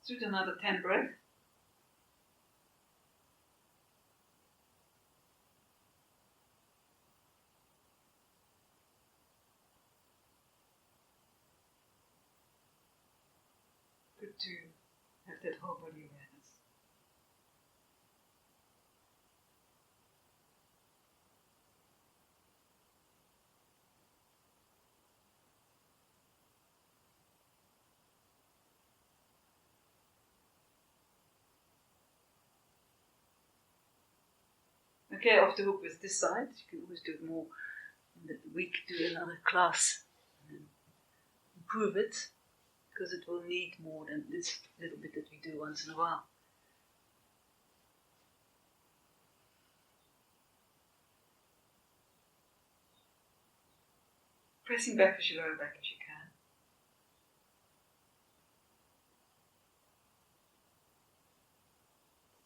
Do another 10 breaths. Good to have that whole body awareness. Okay, off the hook with this side. You can always do it more in the week, do another class and improve it, because it will need more than this little bit that we do once in a while. Pressing back as you lower back as you can.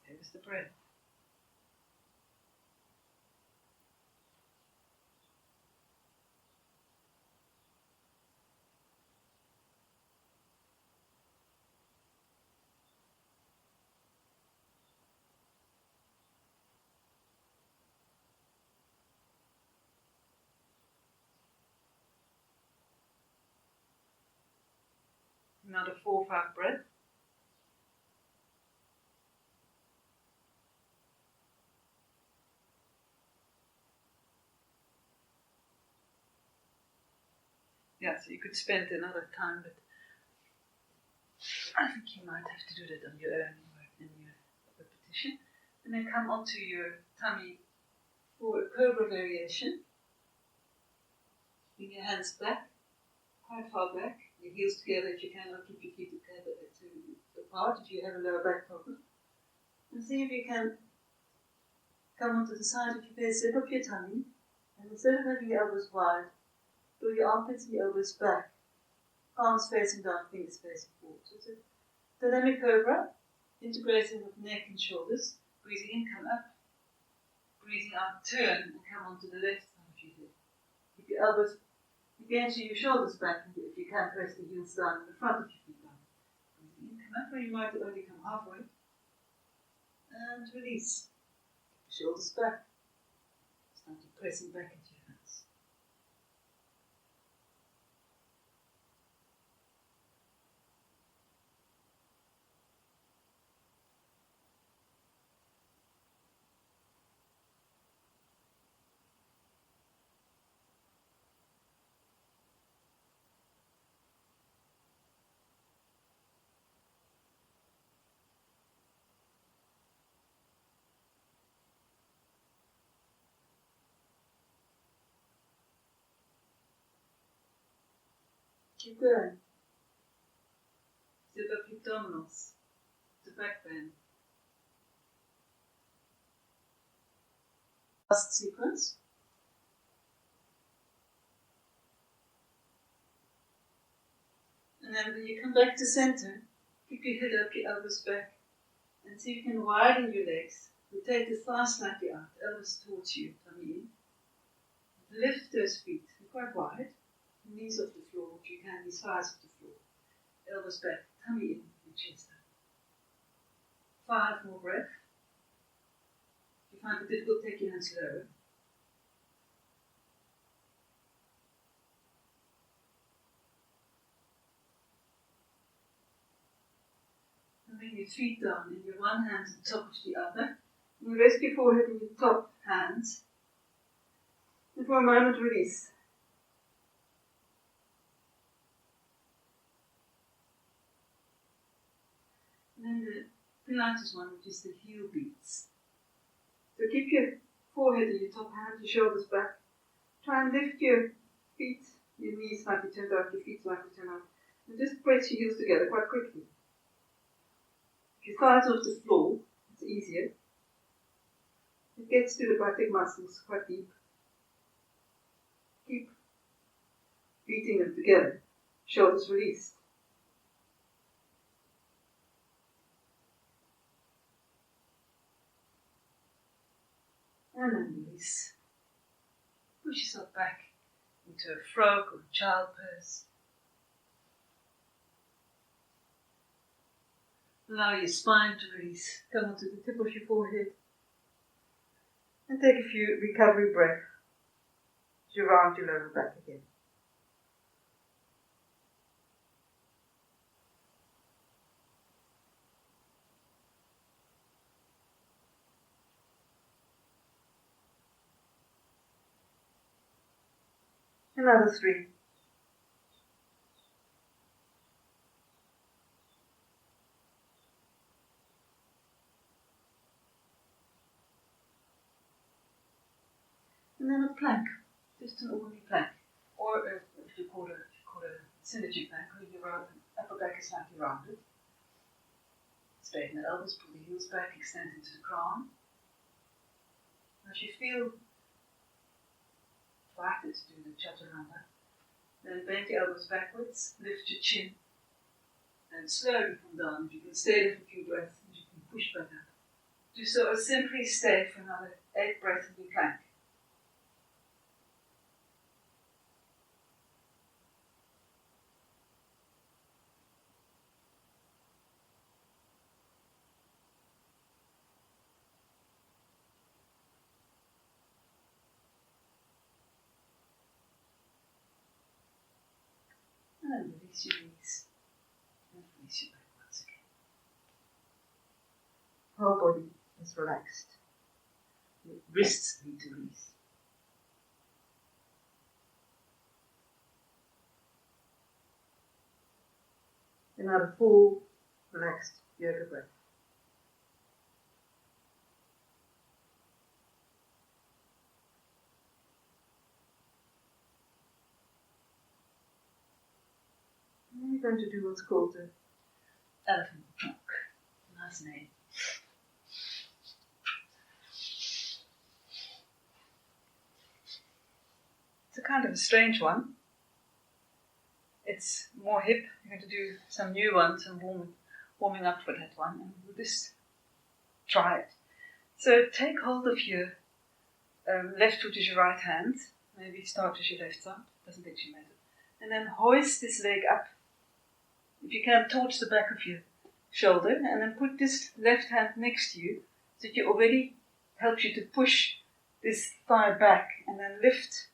There's the breath. Another 4 or 5 breaths. Yeah, so you could spend another time, but I think you might have to do that on your own in your repetition. And then come onto your tummy for a cobra variation. Bring your hands back, quite far back, your heels together if you can, or keep your feet together apart if you have a lower back problem. And see if you can come onto the side of your face, zip up your tummy, and instead of having your elbows wide, draw your armpits and your elbows back, palms facing down, fingers facing forward. So it's a dynamic cobra, integrating with neck and shoulders. Breathing in, come up. Breathing out, turn, and come onto the left side of your head. Keep your elbows against your shoulders back, and if you can, press the heels down in the front of your feet down. Breathing in, come up, where you might only come halfway. And release. Shoulders back. Start pressing back into your hands. Keep going. Zip up your abdominals, the back bend. Last sequence. And then when you come back to center, keep your head up, your elbows back, and see if you can widen your legs. Rotate the thighs slightly out, elbows towards you, tummy in. Lift those feet, quite wide. Knees off the floor, if you can, the sides of the floor. Elbows back, tummy in, and chest up. 5 more breaths. If you find it difficult, take your hands lower. And bring your feet down, and your one hand on top of the other. And rest your forehead in your top hands. And for a moment, release. And then the Pilates one, which is the heel beats. So keep your forehead in your top hand, your shoulders back. Try and lift your feet, your knees slightly turned out, your feet slightly turned out. And just press your heels together quite quickly. If your thighs off the floor, it's easier. It gets to the back muscles quite deep. Keep beating them together. Shoulders released. And then release. Push yourself back into a frog or a child pose. Allow your spine to release. Come onto the tip of your forehead. And take a few recovery breaths as you round your lower back again. Another 3. And then a plank, just an ordinary plank, or if you call it a synergy plank, where your upper back is slightly rounded. Straighten the elbows, pull the heels back, extend into the crown. As you feel invited to do the chaturanga, then bend your elbows backwards, lift your chin, and slowly come down. If you can stay there for a few breaths, and you can push back up. Do so, or simply stay for another 8 breaths in your plank. And release your knees. And release your back once again. Whole body is relaxed. Your wrists need to release. Another full, relaxed yoga breath. And we're going to do what's called the elephant trunk. Nice name. It's a kind of a strange one. It's more hip. You're going to do some new ones and warming up for that one. And we'll just try it. So take hold of your left foot as your right hand. Maybe start with your left side. Doesn't actually matter. And then hoist this leg up. If you can, towards the back of your shoulder. And then put this left hand next to you. So that it already helps you to push this thigh back. And then lift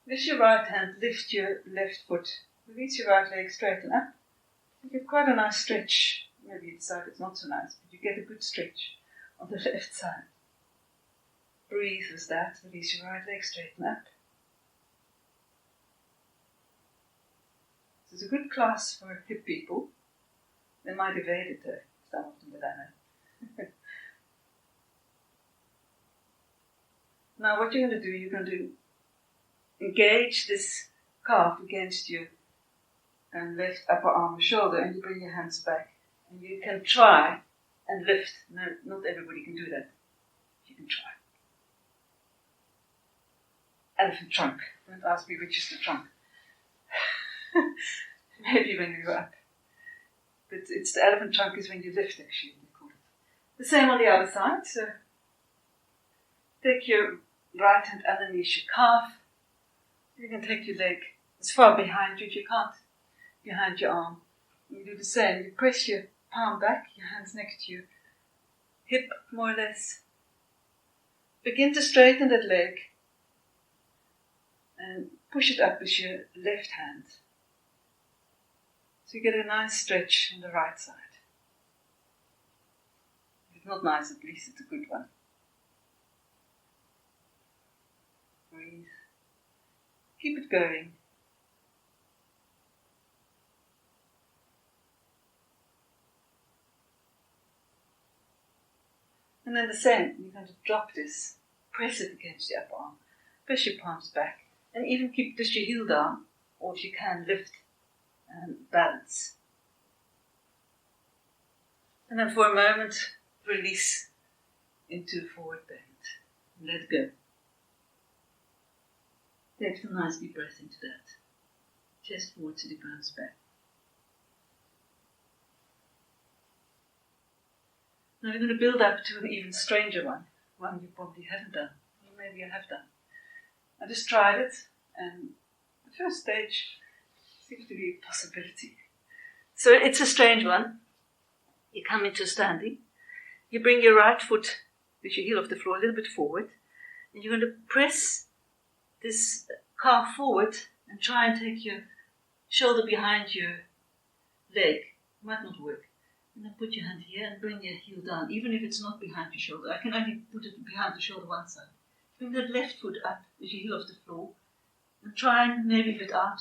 your right hand, lift your left foot. Release your right leg, straighten up. You get quite a nice stretch. Maybe you decide it's not so nice, but you get a good stretch on the left side. Breathe with that. Release your right leg, straighten up. This is a good class for hip people. They might evade it though, some of them, but I know. Now what you're going to do, you're going to engage this calf against your left upper arm or shoulder, and you bring your hands back. And you can try and lift. No, not everybody can do that. You can try. Elephant trunk. Don't ask me which is the trunk. Maybe when you go up. But it's the elephant trunk is when you lift, actually, they call it. The same on the other side. So take your right hand underneath your calf. You can take your leg as far behind you as you can't. Behind your arm. You do the same. You press your palm back, your hands next to your hip, more or less. Begin to straighten that leg and push it up with your left hand. So you get a nice stretch on the right side. If it's not nice, at least it's a good one. Breathe. Keep it going. And then the same, you're going to drop this, press it against the upper arm, push your palms back, and even keep just your heel down, or if you can, lift and balance. And then for a moment, release into forward bend. Let go. Take some nice deep breath into that. Chest forward to the bounce back. Now we're going to build up to an even stranger one you probably haven't done, or maybe you have done. I just tried it, and the first stage seems to be a possibility. So it's a strange one. You come into standing. You bring your right foot with your heel off the floor a little bit forward. And you're going to press this calf forward and try and take your shoulder behind your leg. It might not work. And then put your hand here and bring your heel down, even if it's not behind your shoulder. I can only put it behind the shoulder one side. Bring that left foot up with your heel off the floor and try and maybe it out.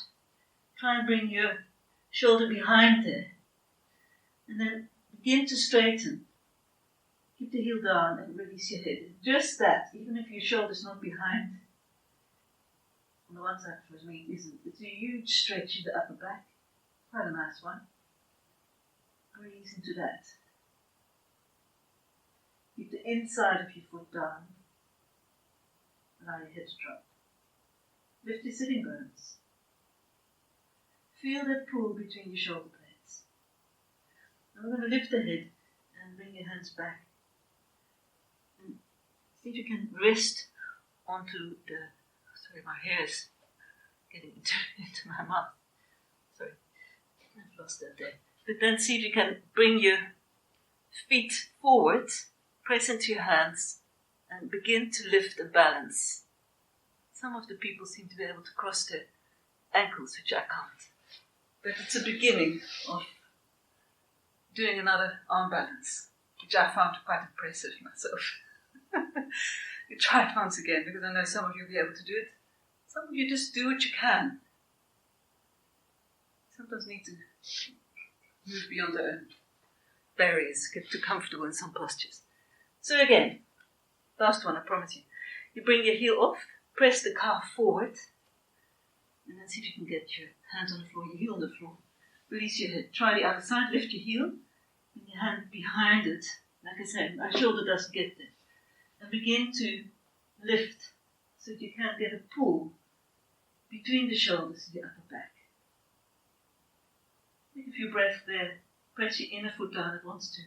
Try and bring your shoulder behind there. And then begin to straighten. Keep the heel down and release your head. Just that, even if your shoulder's not behind. On the one side for me, it's a huge stretch in the upper back. Quite a nice one. Breathe into that. Keep the inside of your foot down. Allow your head to drop. Lift your sitting bones. Feel that pull between your shoulder blades. Now we're going to lift the head and bring your hands back. And see if you can rest onto the... Sorry, my hair is getting into my mouth. Sorry, I've lost that there. But then see if you can bring your feet forward, press into your hands, and begin to lift and balance. Some of the people seem to be able to cross their ankles, which I can't. But it's a beginning of doing another arm balance, which I found quite impressive myself. You try it once again, because I know some of you will be able to do it. Some of you just do what you can. Sometimes need to move beyond their own barriers, get too comfortable in some postures. So again, last one, I promise you. You bring your heel off, press the calf forward, and then see if you can get your hands on the floor, your heel on the floor. Release your head. Try the other side, lift your heel, and your hand behind it. Like I said, my shoulder doesn't get there. And begin to lift so that you can get a pull between the shoulders and the upper back. Take a few breaths there. Press your inner foot down. It wants to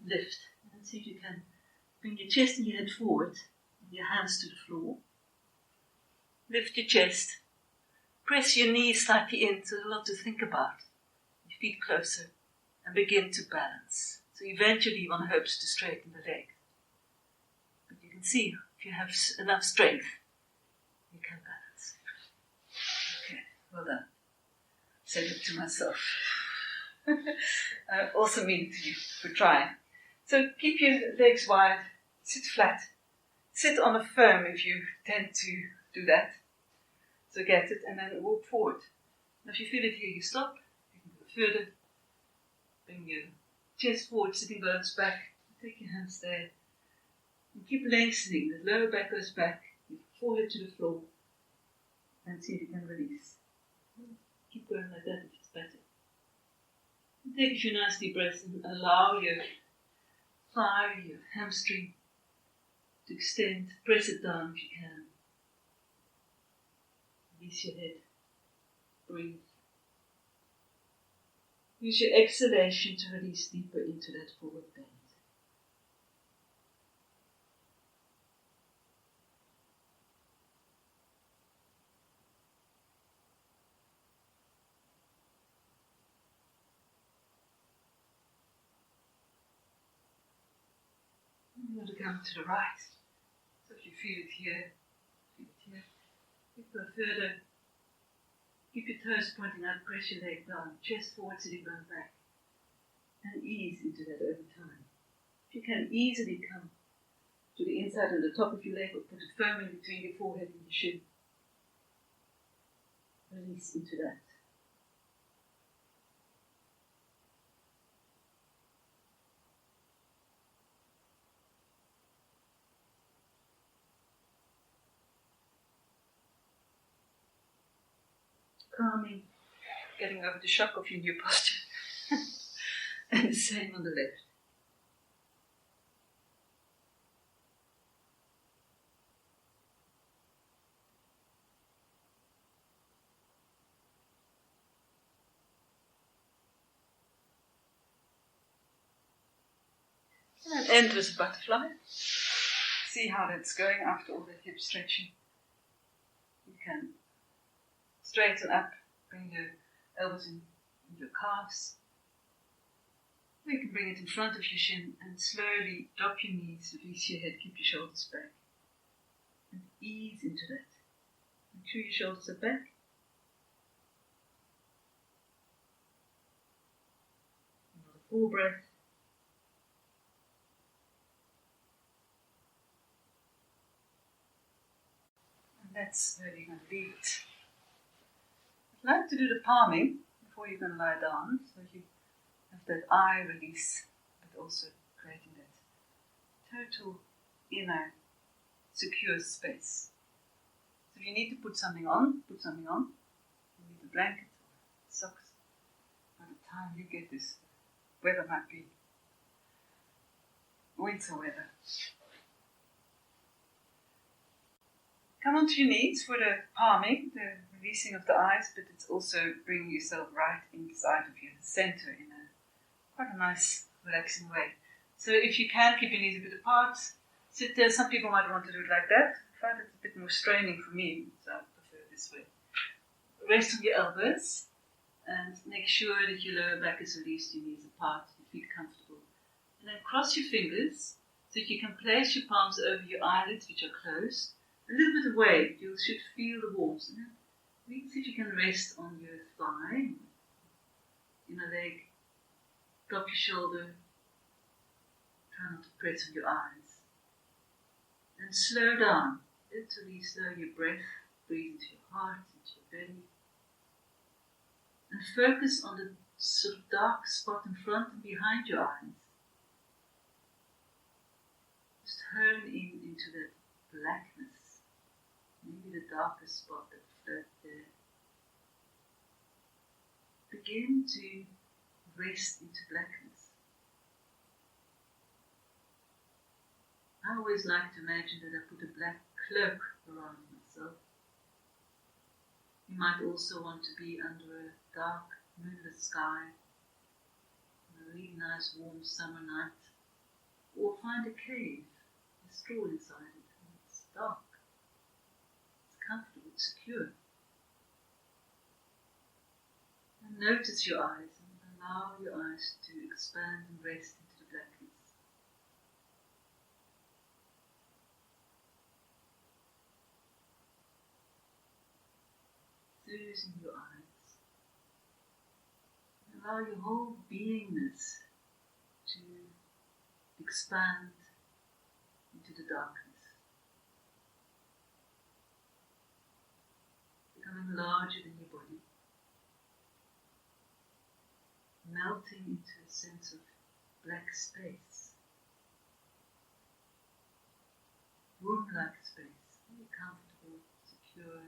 lift. And see if you can bring your chest and your head forward, and your hands to the floor. Lift your chest. Press your knees slightly in, so there's a lot to think about. Your feet closer, and begin to balance. So eventually one hopes to straighten the leg. But you can see, if you have enough strength, you can balance. Okay, well done. Said it to myself. Also mean to you for trying. So keep your legs wide, sit flat. Sit on a foam if you tend to do that. So get it, and then walk forward. Now if you feel it here, you stop. You can go further. Bring your chest forward, sitting bones back. Take your hands there. And keep lengthening. The lower back goes back. Your forehead to the floor. And see if you can release. Keep going like that if it's better. And take a few nice deep breaths and allow your thigh, your hamstring to extend. Press it down if you can. Release your head. Breathe. Use your exhalation to release deeper into that forward bend. I'm going to come to the right. So if you feel it here, you go further. Keep your toes pointing out, press your leg down, chest forward, sitting bone back. And ease into that over time. If you can easily come to the inside and the top of your leg, or put it firm in between your forehead and your shin. Release into that. Calming, getting over the shock of your new posture. And the same on the left. And end with a butterfly. See how that's going after all the hip stretching. You can straighten up, bring your elbows in your calves. Or you can bring it in front of your shin and slowly drop your knees, release your head, keep your shoulders back. And ease into that. Make sure your shoulders are back. Another full breath. And that's where you're going to leave it. I'd like to do the palming before you're going to lie down, so you have that eye release, but also creating that total inner secure space. So if you need to put something on, put something on. You need a blanket or socks. By the time you get this, weather might be winter weather. Come onto your knees for the palming, the releasing of the eyes, but it's also bringing yourself right inside of you, the center, in quite a nice, relaxing way. So if you can, keep your knees a bit apart, sit there. Some people might want to do it like that. I find it a bit more straining for me, so I prefer this way. Rest on your elbows and make sure that your lower back is released, your knees apart, your feet comfortable. And then cross your fingers so that you can place your palms over your eyelids, which are closed, a little bit away. You should feel the warmth. And then see if you can rest on your thigh, inner leg, drop your shoulder, try not to press on your eyes. And slow down, literally slow your breath, breathe into your heart, into your belly. And focus on the sort of dark spot in front and behind your eyes. Just hone into that blackness, maybe the darkest spot that floats there. Begin to rest into blackness. I always like to imagine that I put a black cloak around myself. You might also want to be under a dark, moonless sky on a really nice, warm summer night. Or find a cave, a straw inside it, and it's dark. It's comfortable, it's secure. And notice your eyes and allow your eyes to expand and rest into the blackness. Closing your eyes. And allow your whole beingness to expand into the darkness. Becoming larger than your body. Melting into a sense of black space. Room-like space. Very comfortable, secure,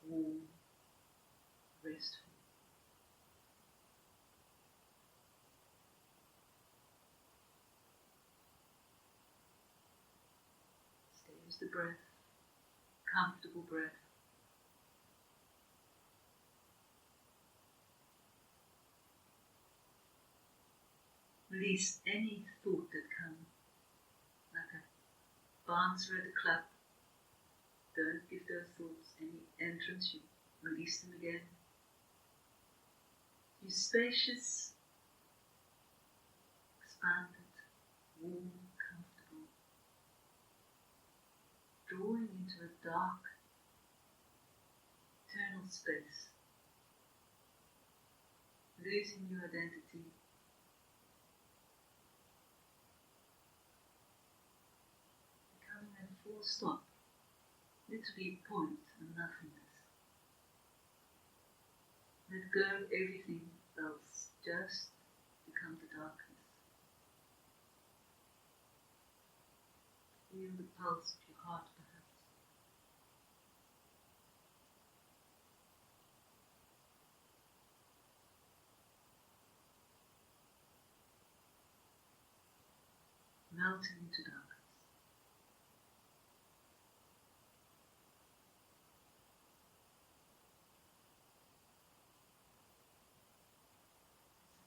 warm, restful. Stay with the breath, comfortable breath. Release any thought that comes, like a bouncer at a club. Don't give those thoughts any entrance, you release them again. You're spacious, expanded, warm, comfortable, drawing into a dark, eternal space, losing your identity, becoming a full stop. Literally point and nothingness. Let go of everything else, just become the darkness. Feel the pulse of your heart perhaps. Melting into darkness.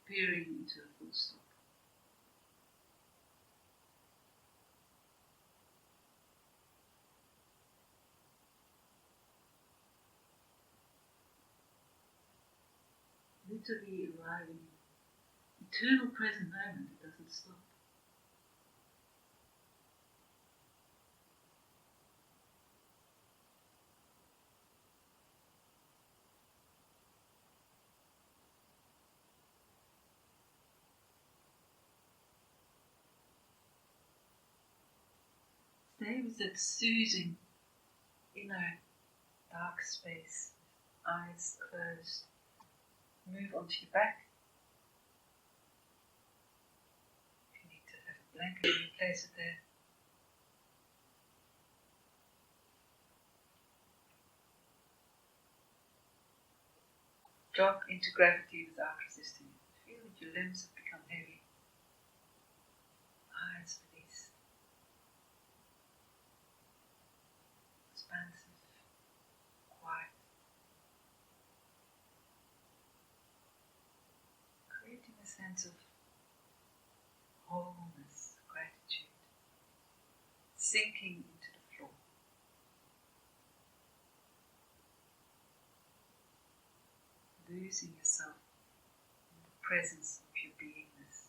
Disappearing into a full stop. Literally arriving eternal present moment. It doesn't stop. Stay with that soothing inner dark space, eyes closed. Move onto your back. If you need to have a blanket, you place it there. Drop into gravity without resisting it. Feel that your limbs have become heavy. Eyes release. Expansive. Quiet. Creating a sense of wholeness, gratitude. Sinking into the floor. Losing yourself in the presence of your beingness.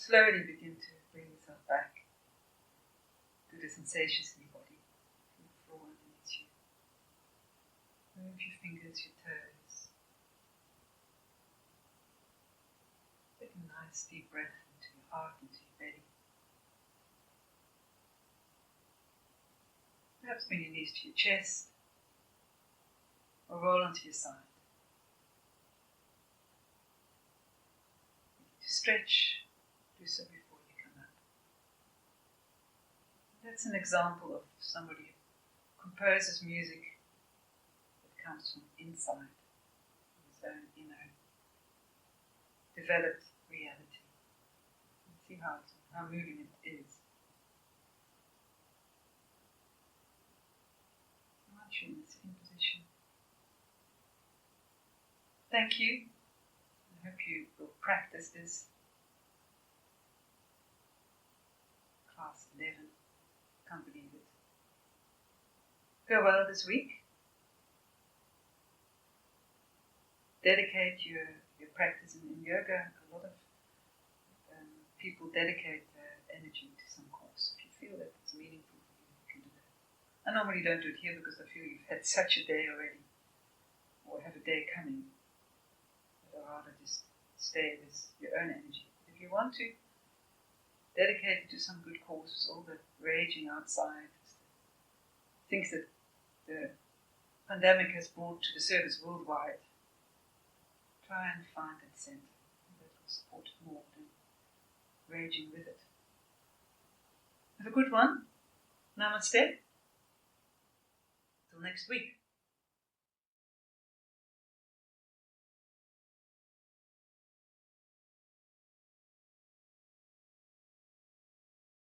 slowly begin to bring yourself back to the sensations in your body. Feel the floor underneath you. Move your fingers, your toes. Take a nice deep breath into your heart, into your belly. Perhaps bring your knees to your chest or roll onto your side. To stretch, do so before you come up. That's an example of somebody who composes music that comes from inside, his own inner developed reality. And see how moving it is. Once you're in the sitting position, thank you. I hope you will practice this. Class 11. Can't believe it. Go well this week. Dedicate your practice in yoga. A lot of people dedicate their energy to some course. If you feel that it's meaningful for you, you can do that. I normally don't do it here because I feel you've had such a day already, or have a day coming. But I'd rather just stay with your own energy. If you want to, dedicate it to some good causes, all the raging outside, things that the pandemic has brought to the service worldwide. Try and find that center that will support it more than raging with it. Have a good one. Namaste. Till next week.